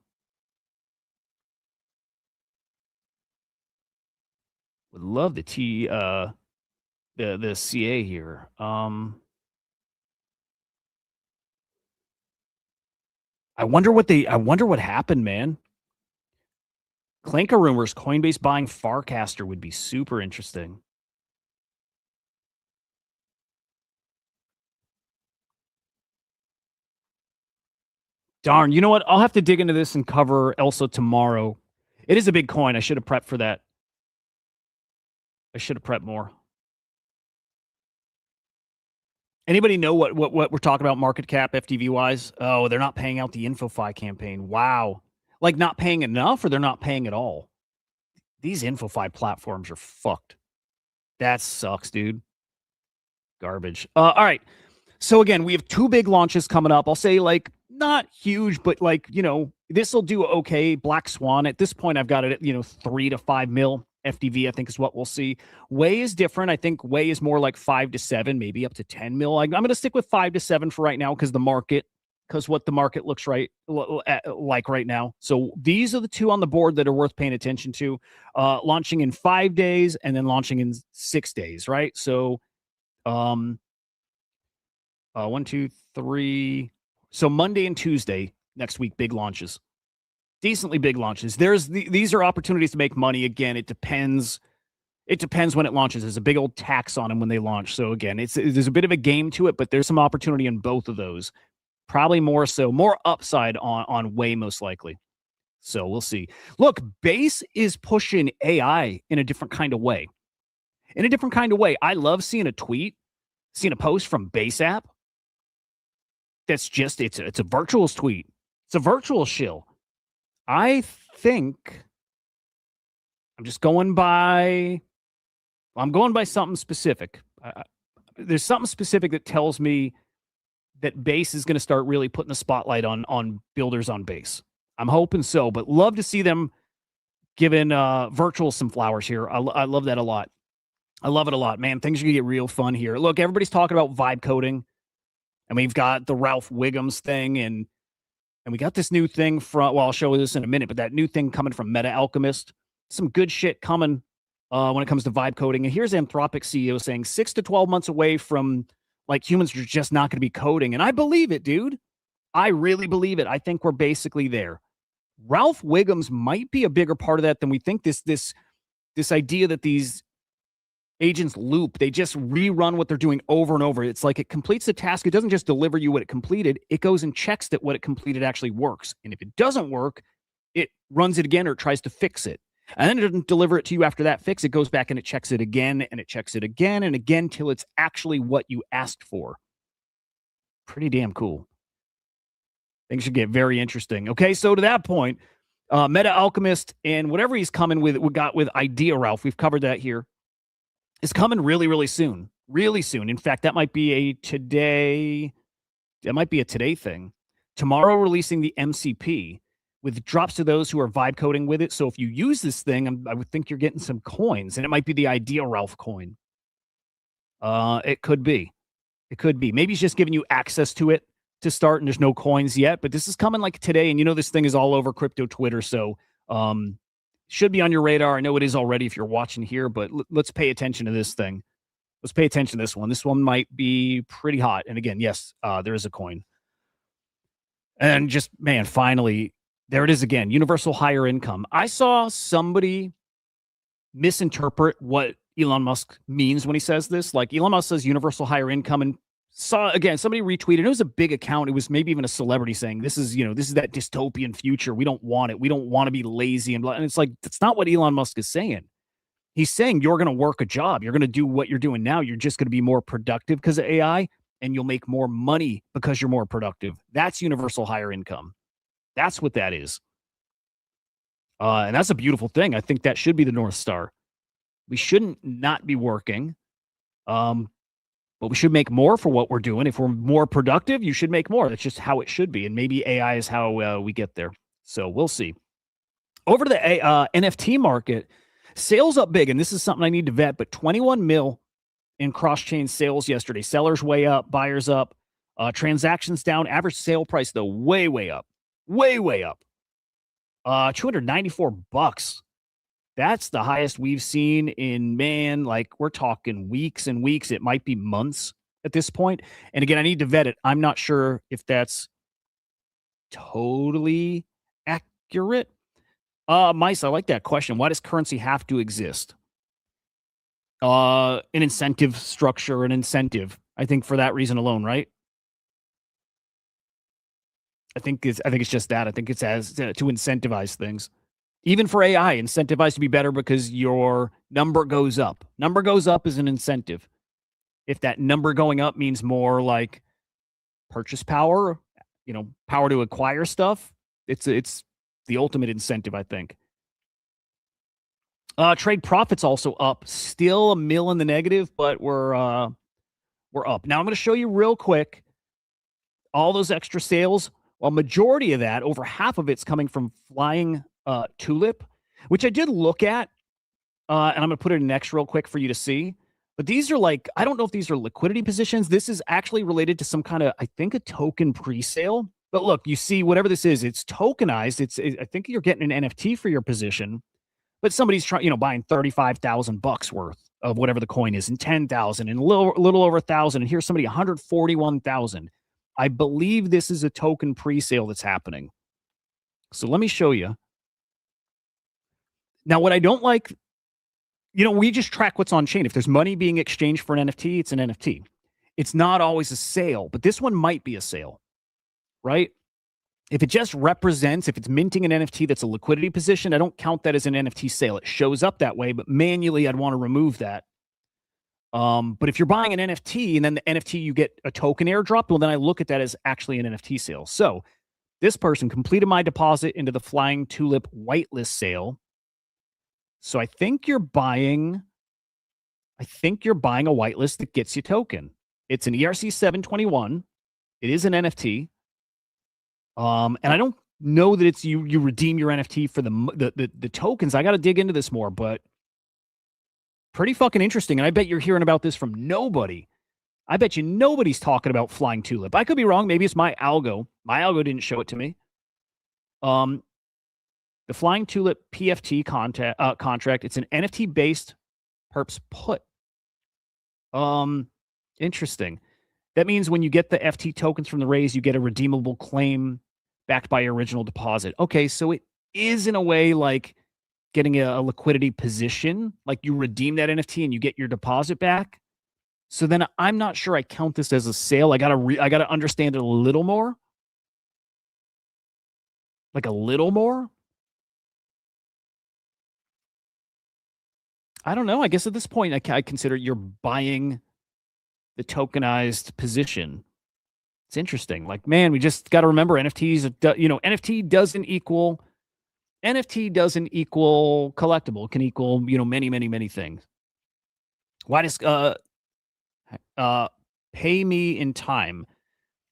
Would love the the CA here. I wonder what happened, man. Clanker rumors, Coinbase buying Farcaster would be super interesting. Darn, you know what? I'll have to dig into this and cover Elsa tomorrow. It is a big coin. I should have prepped for that. I should have prepped more. Anybody know what we're talking about market cap FTV wise? Oh, they're not paying out the InfoFi campaign. Wow. Like not paying enough, or they're not paying at all? These InfoFi platforms are fucked. That sucks, dude. Garbage. All right. So again, we have two big launches coming up. I'll say like not huge, but like, this will do okay. Black Swan. At this point, I've got it at, 3 to 5 mil. FDV, I think, is what we'll see. Way is different. I think Way is more like 5 to 7, maybe up to 10 mil. I'm going to stick with 5 to 7 for right now because what the market looks like right now. So these are the two on the board that are worth paying attention to. Launching in 5 days and then launching in 6 days, right? So 1, 2, 3. So Monday and Tuesday next week, big launches. Decently big launches. These are opportunities to make money. Again, it depends when it launches. There's a big old tax on them when they launch. So again, there's a bit of a game to it, but there's some opportunity in both of those. Probably more upside on Way, most likely. So we'll see. Look, Base is pushing AI in a different kind of way. I love seeing a post from Base app. That's just, it's a virtual tweet. It's a virtual shill. I think I'm going by something specific. There's something specific that tells me that Base is going to start really putting the spotlight on builders on Base. I'm hoping so, but love to see them giving virtual some flowers here. I love that a lot. I love it a lot, man. Things are going to get real fun here. Look, everybody's talking about vibe coding, and we've got the Ralph Wiggums thing, and we got this new thing I'll show you this in a minute, but that new thing coming from Meta Alchemist. Some good shit coming when it comes to vibe coding. And here's Anthropic CEO saying 6 to 12 months away from like humans are just not going to be coding. And I believe it, dude. I really believe it. I think we're basically there. Ralph Wiggums might be a bigger part of that than we think. This idea that these agents loop, they just rerun what they're doing over and over. It's like it completes the task. It doesn't just deliver you what it completed. It goes and checks that what it completed actually works. And if it doesn't work, it runs it again or tries to fix it. And then it doesn't deliver it to you after that fix. It goes back and it checks it again and it checks it again and again till it's actually what you asked for. Pretty damn cool. Things should get very interesting. Okay, so to that point, Meta Alchemist and whatever he's coming with, we got with Idea Ralph. We've covered that here. Is coming really, really soon. Really soon. In fact, that might be a today thing. Tomorrow, releasing the MCP with drops to those who are vibe coding with it. So if you use this thing, I would think you're getting some coins, and it might be the Idea Ralph coin. It could be. Maybe he's just giving you access to it to start, and there's no coins yet. But this is coming like today, and this thing is all over crypto Twitter. So Should be on your radar. I know it is already if you're watching here, but let's pay attention to this thing. Let's pay attention to this one. This one might be pretty hot. And again, yes, there is a coin. And just, man, finally, there it is again. Universal higher income. I saw somebody misinterpret what Elon Musk means when he says this. Like, Elon Musk says universal higher income, and saw again, somebody retweeted. It was a big account. It was maybe even a celebrity saying, this is that dystopian future. We don't want it. We don't want to be lazy and blah. And it's like, that's not what Elon Musk is saying. He's saying you're going to work a job. You're going to do what you're doing now. You're just going to be more productive because of AI, and you'll make more money because you're more productive. That's universal higher income. That's what that is. And that's a beautiful thing. I think that should be the North Star. We shouldn't not be working, but we should make more for what we're doing. If we're more productive, you should make more. That's just how it should be. And maybe AI is how we get there. So we'll see. Over to the NFT market, sales up big. And this is something I need to vet, but 21 mil in cross-chain sales yesterday. Sellers way up, buyers up, transactions down. Average sale price, though, way up. Way up. $294. That's the highest we've seen in, man, like we're talking weeks and weeks. It might be months at this point. And again, I need to vet it. I'm not sure if that's totally accurate. Mice, I like that question. Why does currency have to exist? An incentive structure, an incentive. I think for that reason alone, right? I think it's just that. I think it's as to incentivize things. Even for AI, incentivized to be better because your number goes up. Number goes up is an incentive. If that number going up means more like purchase power, power to acquire stuff, it's the ultimate incentive, I think. Trade profits also up. Still $1 million in the negative, but we're up. Now I'm going to show you real quick all those extra sales. Well, majority of that, over half of it's coming from Flying Tulip, which I did look at, and I'm going to put it in X real quick for you to see. But these are like, I don't know if these are liquidity positions. This is actually related to some kind of, I think, a token pre-sale. But look, you see, whatever this is, it's tokenized. I think you're getting an NFT for your position, but somebody's trying, buying $35,000 worth of whatever the coin is, and 10,000, and a little over 1,000, and here's somebody 141,000. I believe this is a token pre-sale that's happening. So let me show you. Now, what I don't like, we just track what's on chain. If there's money being exchanged for an NFT, it's an NFT. It's not always a sale, but this one might be a sale, right? If it just represents, if it's minting an NFT that's a liquidity position, I don't count that as an NFT sale. It shows up that way, but manually I'd want to remove that. But if you're buying an NFT and then the NFT, you get a token airdrop, well, then I look at that as actually an NFT sale. So this person completed my deposit into the Flying Tulip whitelist sale. So I think you're buying a whitelist that gets you token. It's an ERC 721. It is an NFT. And I don't know that it's you redeem your NFT for the tokens. I got to dig into this more, but pretty fucking interesting. And I bet you're hearing about this from nobody. I bet you nobody's talking about Flying Tulip. I could be wrong. Maybe it's my algo. My algo didn't show it to me. The Flying Tulip PFT contract. It's an NFT-based perps put. Interesting. That means when you get the FT tokens from the raise, you get a redeemable claim backed by your original deposit. Okay, so it is in a way like getting a liquidity position, like you redeem that NFT and you get your deposit back. So then I'm not sure I count this as a sale. I gotta understand it a little more. Like a little more. I don't know. I guess at this point, I consider you're buying the tokenized position. It's interesting. Like, man, we just got to remember NFTs, NFT doesn't equal collectible. It can equal, many things. Why does pay me in time?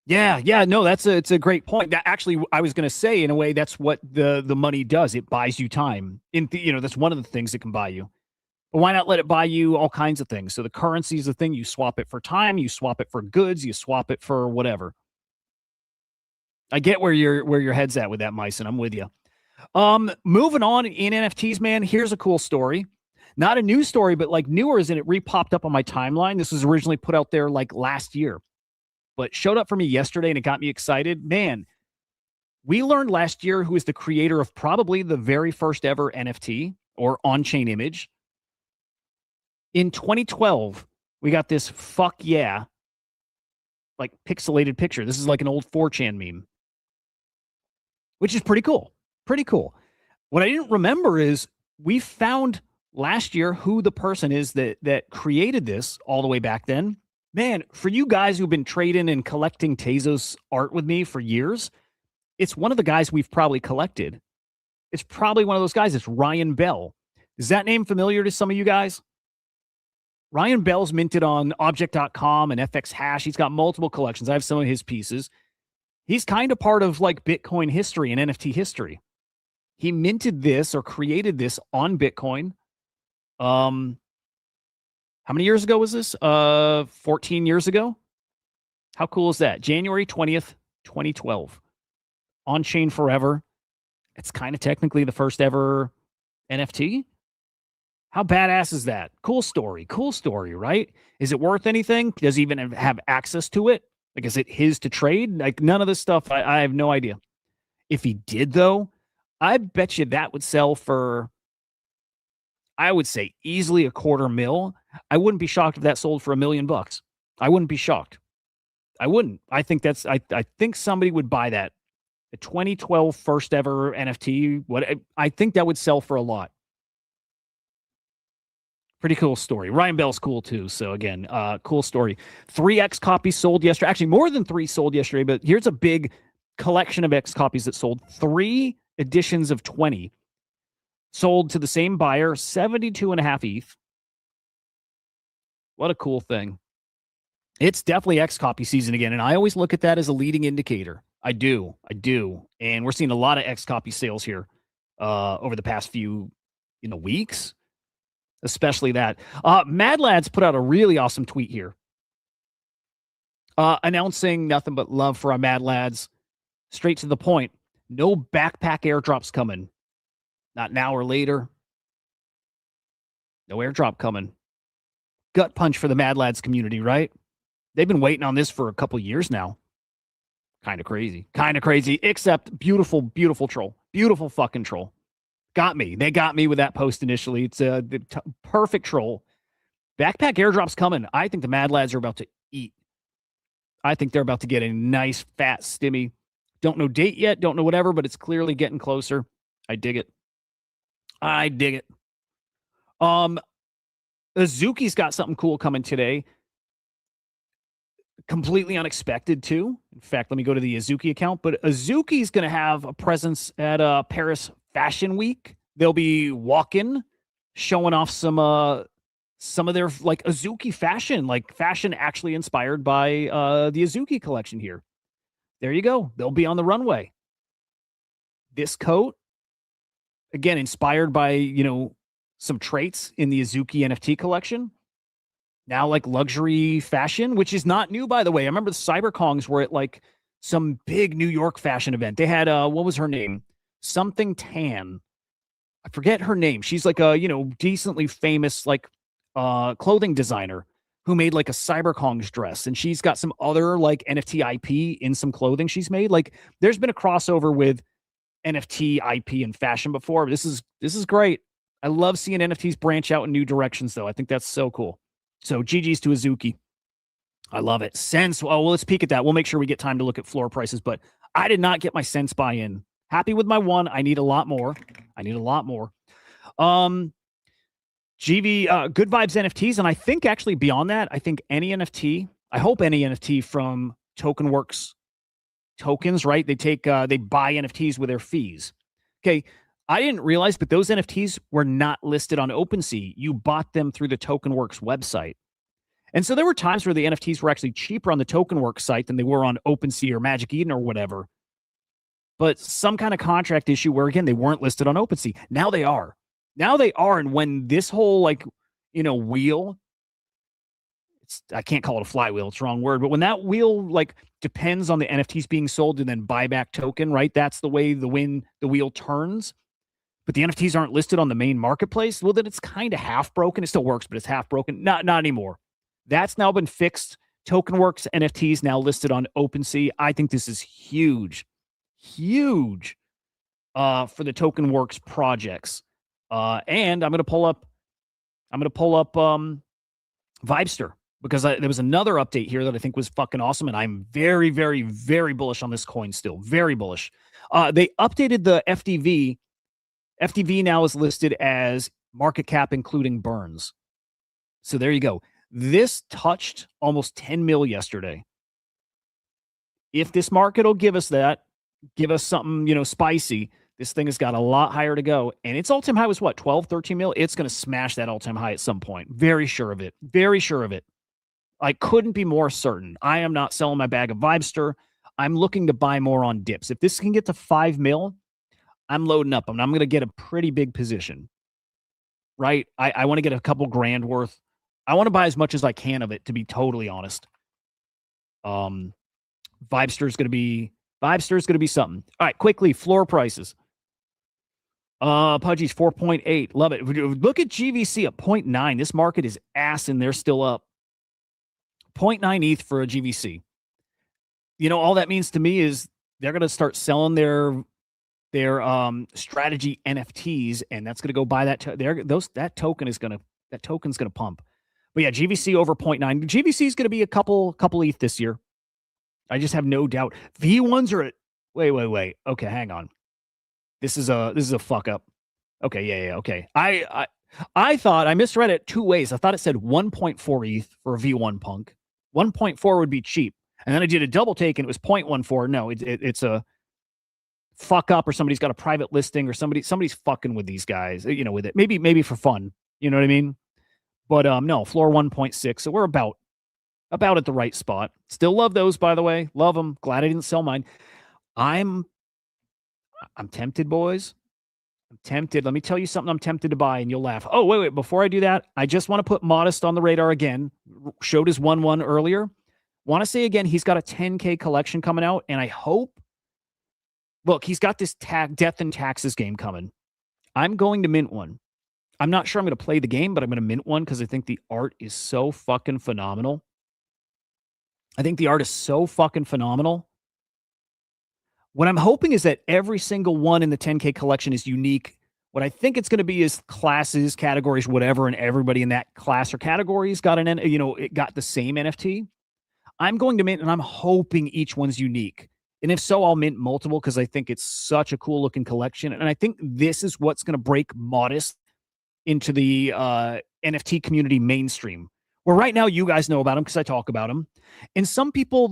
Yeah, no, it's a great point. That actually, I was going to say, in a way, that's what the money does. It buys you time. That's one of the things it can buy you. But why not let it buy you all kinds of things? So the currency is the thing. You swap it for time. You swap it for goods. You swap it for whatever. I get where your head's at with that, Mice, and I'm with you. Moving on in NFTs, man, here's a cool story. Not a new story, but like newer, as in it re-popped up on my timeline. This was originally put out there like last year, but showed up for me yesterday and it got me excited. Man, we learned last year who is the creator of probably the very first ever NFT or on-chain image. In 2012, we got this fuck yeah, like pixelated picture. This is like an old 4chan meme, which is pretty cool. Pretty cool. What I didn't remember is we found last year who the person is that created this all the way back then. Man, for you guys who've been trading and collecting Tezos art with me for years, it's one of the guys we've probably collected. It's probably one of those guys. It's Ryan Bell. Is that name familiar to some of you guys? Ryan Bell's minted on object.com and FX Hash. He's got multiple collections. I have some of his pieces. He's kind of part of like Bitcoin history and NFT history. He minted this or created this on Bitcoin. How many years ago was this? 14 years ago. How cool is that? January 20th, 2012. On chain forever. It's kind of technically the first ever NFT. How badass is that? Cool story, right? Is it worth anything? Does he even have access to it? Like, is it his to trade? Like, none of this stuff, I have no idea. If he did, though, I bet you that would sell for, I would say, easily $250,000. I wouldn't be shocked if that sold for $1 million. I wouldn't be shocked. I wouldn't. I think that's, I think somebody would buy that. The 2012 first ever NFT, I think that would sell for a lot. Pretty cool story. Ryan Bell's cool too. So again, cool story. 3x copies sold yesterday. Actually, more than 3 sold yesterday, but here's a big collection of X copies that sold. 3 editions of 20 sold to the same buyer, 72.5 ETH. What a cool thing. It's definitely X copy season again. And I always look at that as a leading indicator. I do. And we're seeing a lot of X copy sales here over the past few weeks. Especially that. Mad Lads put out a really awesome tweet here. Announcing nothing but love for our Mad Lads. Straight to the point. No backpack airdrops coming. Not now or later. No airdrop coming. Gut punch for the Mad Lads community, right? They've been waiting on this for a couple years now. Kind of crazy. Except beautiful, beautiful troll. Beautiful fucking troll. Got me. They got me with that post initially. It's a perfect troll. Backpack airdrop's coming. I think the Mad Lads are about to eat. I think they're about to get a nice fat stimmy. Don't know date yet. Don't know whatever, but it's clearly getting closer. I dig it. Azuki's got something cool coming today. Completely unexpected too. In fact, let me go to the Azuki account. But Azuki's going to have a presence at Paris Fashion Week. They'll be walking, showing off some of their like Azuki fashion, like fashion actually inspired by the Azuki collection here. There you go. They'll be on the runway. This coat, again, inspired by some traits in the Azuki NFT collection. Now like luxury fashion, which is not new, by the way. I remember the CyberKongs were at like some big New York fashion event. They had what was her name? Something Tan. I forget her name. She's like a decently famous like clothing designer who made like a CyberKongs dress, and she's got some other like NFT IP in some clothing she's made. Like there's been a crossover with NFT IP and fashion before. This is great. I love seeing NFTs branch out in new directions though. I think that's so cool. So GG's to Azuki. I love it. Sense. Well, let's peek at that. We'll make sure we get time to look at floor prices, but I did not get my Sense buy-in. Happy with my one. I need a lot more. GV, Good Vibes NFTs. And I think actually beyond that, I think any NFT, I hope any NFT from TokenWorks tokens, right? They buy NFTs with their fees. Okay. I didn't realize, but those NFTs were not listed on OpenSea. You bought them through the TokenWorks website. And so there were times where the NFTs were actually cheaper on the TokenWorks site than they were on OpenSea or Magic Eden or whatever. But some kind of contract issue where, again, they weren't listed on OpenSea. Now they are. And when this whole, wheel, I can't call it a flywheel, it's the wrong word, but when that wheel like depends on the NFTs being sold and then buyback token, right? That's the way the wheel turns. But the NFTs aren't listed on the main marketplace. Well, then it's kind of half broken. It still works, but it's half broken. Not anymore. That's now been fixed. TokenWorks NFTs now listed on OpenSea. I think this is huge, huge for the TokenWorks projects. And I'm going to pull up Vibester because there was another update here that I think was fucking awesome, and I'm very, very, very bullish on this coin still. Very bullish. They updated the FDV. FDV now is listed as market cap including burns. So there you go. This touched almost 10 mil yesterday. If this market will give us that, give us something, spicy, this thing has got a lot higher to go. And its all-time high was what, 12, 13 mil? It's going to smash that all-time high at some point. Very sure of it. Very sure of it. I couldn't be more certain. I am not selling my bag of Vibester. I'm looking to buy more on dips. If this can get to 5 mil, I'm loading up. I'm going to get a pretty big position, right? I want to get a couple grand worth. I want to buy as much as I can of it, to be totally honest. Vibester is going to be something. All right, quickly, floor prices. Pudgy's 4.8. Love it. Look at GVC at 0.9. This market is ass and they're still up. 0.9 ETH for a GVC. All that means to me is they're going to start selling their strategy NFTs, and that's going to go buy that. That token's going to pump. But yeah, GVC over 0.9. GVC is going to be a couple ETH this year. I just have no doubt. V1s are at wait. Okay, hang on. This is a fuck up. Okay, yeah. Okay. I thought I misread it two ways. I thought it said 1.4 ETH for a V1 punk. 1.4 would be cheap. And then I did a double take and it was 0.14. No, it's a fuck up, or somebody's got a private listing, or somebody's fucking with these guys, with it. Maybe for fun. You know what I mean? But no, floor 1.6. So we're about at the right spot. Still love those, by the way. Love them. Glad I didn't sell mine. I'm tempted, boys. I'm tempted. Let me tell you something I'm tempted to buy, and you'll laugh. Oh, wait. Before I do that, I just want to put Modest on the radar again. Showed his 1-1 earlier. Want to say again, he's got a 10K collection coming out, and I hope. Look, he's got this Death and Taxes game coming. I'm going to mint one. I'm not sure I'm going to play the game, but I'm going to mint one because I think the art is so fucking phenomenal. What I'm hoping is that every single one in the 10K collection is unique. What I think it's going to be is classes, categories, whatever, and everybody in that class or categories got it got the same NFT. I'm going to mint, and I'm hoping each one's unique. And if so, I'll mint multiple because I think it's such a cool looking collection. And I think this is what's going to break Modest into the NFT community mainstream. Where right now you guys know about him because I talk about him. And some people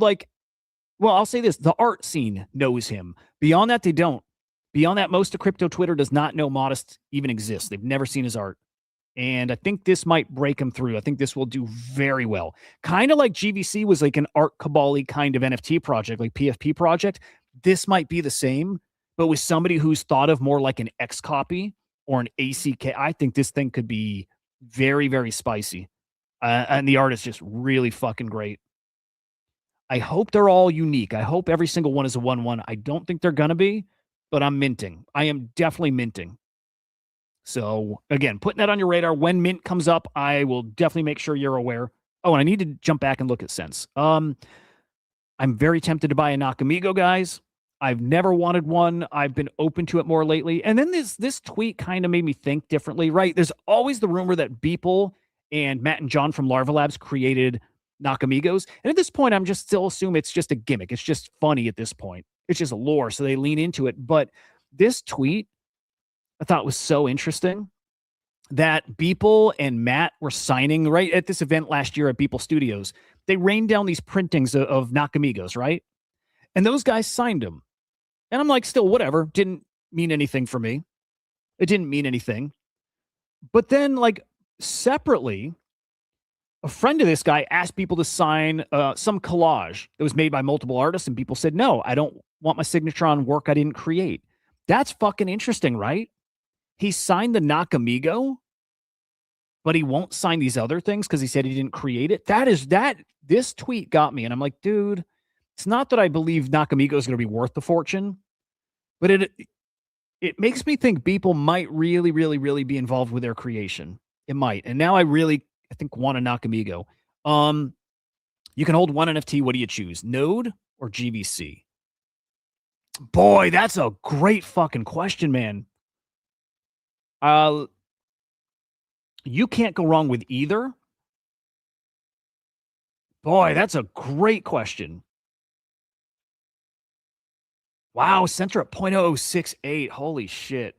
I'll say this, the art scene knows him. Beyond that, they don't. Beyond that, most of crypto Twitter does not know Modest even exists. They've never seen his art. And I think this might break him through. I think this will do very well. Kind of like GVC was like an art cabal-y kind of NFT project, like PFP project. This might be the same, but with somebody who's thought of more like an X copy or an ACK. I think this thing could be very, very spicy. And the art is just really fucking great. I hope they're all unique. I hope every single one is a 1-1. I don't think they're going to be, but I'm minting. I am definitely minting. So, again, putting that on your radar. When mint comes up, I will definitely make sure you're aware. Oh, and I need to jump back and look at Sense. I'm very tempted to buy a Nakamigo, guys. I've never wanted one. I've been open to it more lately. And then this tweet kind of made me think differently, right? There's always the rumor that Beeple and Matt and John from Larva Labs created Nakamigos. And at this point, I'm just still assume it's just a gimmick. It's just funny at this point. It's just lore, so they lean into it. But this tweet I thought was so interesting that Beeple and Matt were signing right at this event last year at Beeple Studios. They rained down these printings of Nakamigos, right? And those guys signed them. And I'm like, still, whatever. Didn't mean anything for me. It didn't mean anything. But then, separately, a friend of this guy asked people to sign some collage that was made by multiple artists, and people said, no, I don't want my signature on work I didn't create. That's fucking interesting, right? He signed the Nakamigo, but he won't sign these other things because he said he didn't create it. This tweet got me, and I'm like, dude, it's not that I believe Nakamigo is going to be worth the fortune, but it makes me think people might really, really, really be involved with their creation. It might. And now I think want a Nakamigo. You can hold one NFT. What do you choose? Node or GVC? Boy, that's a great fucking question, man. You can't go wrong with either. Boy, that's a great question. Wow, center at 0.0068. Holy shit.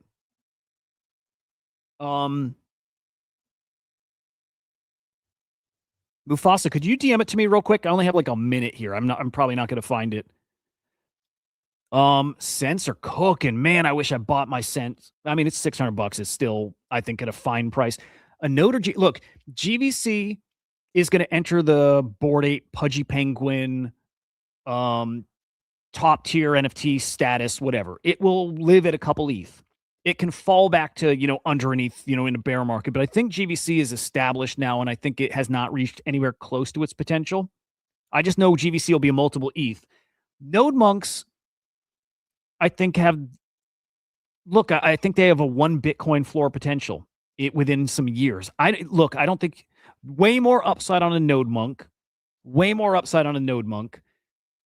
Mufasa, could you DM it to me real quick? I only have like a minute here. I'm probably not going to find it. Cents are cooking. Man, I wish I bought my cents. I mean, it's $600. It's still, I think, at a fine price. A Node or look, GVC is going to enter the Bored Ape Pudgy Penguin top tier NFT status, whatever. It will live at a couple ETH. It can fall back to, underneath, in a bear market. But I think GVC is established now, and I think it has not reached anywhere close to its potential. I just know GVC will be a multiple ETH. Node monks, I think I think they have a 1 Bitcoin floor potential within some years. I don't think way more upside on a Node monk,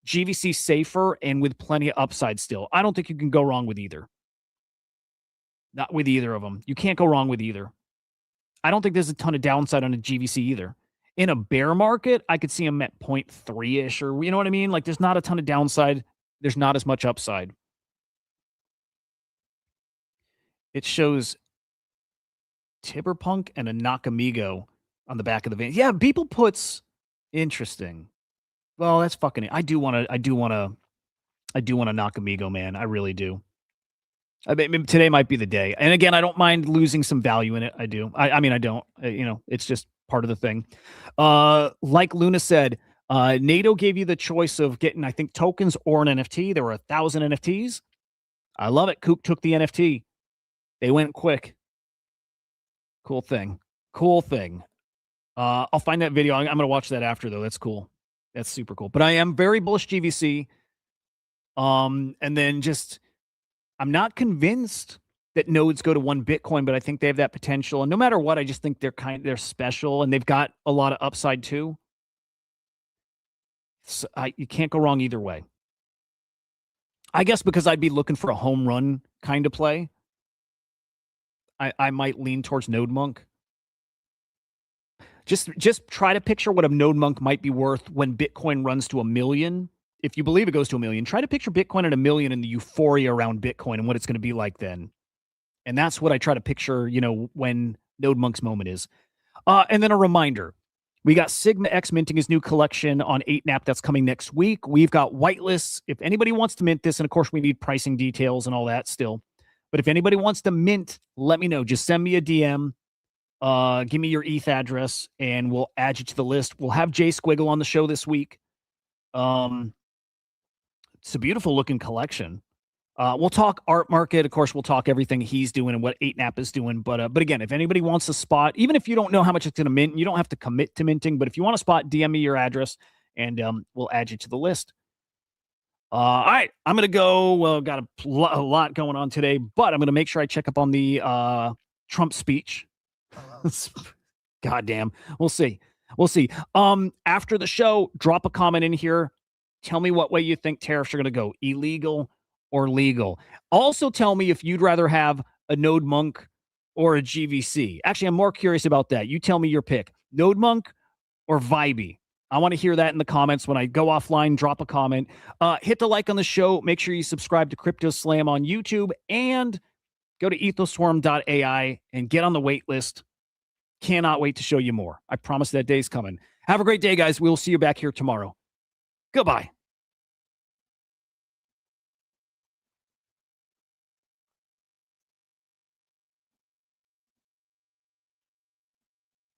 GVC safer and with plenty of upside still. I don't think you can go wrong with either. Not with either of them. You can't go wrong with either. I don't think there's a ton of downside on a GVC either. In a bear market, I could see them at 0.3-ish or, you know what I mean? Like there's not a ton of downside. There's not as much upside. It shows Tiberpunk and a Nakamigo on the back of the van. Yeah, people puts interesting. Well, that's fucking it. I do want a Nakamigo, man. I really do. I mean, today might be the day. And again, I don't mind losing some value in it. I do. I mean, I don't. It's just part of the thing. Like Luna said, NATO gave you the choice of getting, I think, tokens or an NFT. There were 1,000 NFTs. I love it. Kook took the NFT. They went quick. Cool thing. I'll find that video. I'm going to watch that after, though. That's cool. That's super cool. But I am very bullish GVC. And then I'm not convinced that nodes go to 1 Bitcoin, but I think they have that potential. And no matter what, I just think they're special, and they've got a lot of upside too. So you can't go wrong either way. I guess because I'd be looking for a home run kind of play, I might lean towards Node Monk. Just try to picture what a Node Monk might be worth when Bitcoin runs to 1 million. If you believe it goes to 1 million, try to picture Bitcoin at 1 million and the euphoria around Bitcoin and what it's going to be like then. And that's what I try to picture, when Node Monk's moment is. And then a reminder, we got Sigma X minting his new collection on 8NAP that's coming next week. We've got whitelists. If anybody wants to mint this, and of course we need pricing details and all that still. But if anybody wants to mint, let me know. Just send me a DM. Give me your ETH address, and we'll add you to the list. We'll have Jay Squiggle on the show this week. It's a beautiful looking collection. We'll talk art market. Of course, we'll talk everything he's doing and what 8NAP is doing. But again, if anybody wants a spot, even if you don't know how much it's going to mint, you don't have to commit to minting. But if you want a spot, DM me your address, and we'll add you to the list. All right, I'm going to go. Well, got a lot going on today, but I'm going to make sure I check up on the Trump speech. Goddamn. We'll see. After the show, drop a comment in here. Tell me what way you think tariffs are going to go, illegal or legal. Also tell me if you'd rather have a Node Monk or a GVC. Actually, I'm more curious about that. You tell me your pick, Node Monk or Vibey. I want to hear that in the comments. When I go offline, drop a comment. Hit the like on the show. Make sure you subscribe to Crypto Slam on YouTube, and go to ethoswarm.ai and get on the wait list. Cannot wait to show you more. I promise that day's coming. Have a great day, guys. We'll see you back here tomorrow. Goodbye.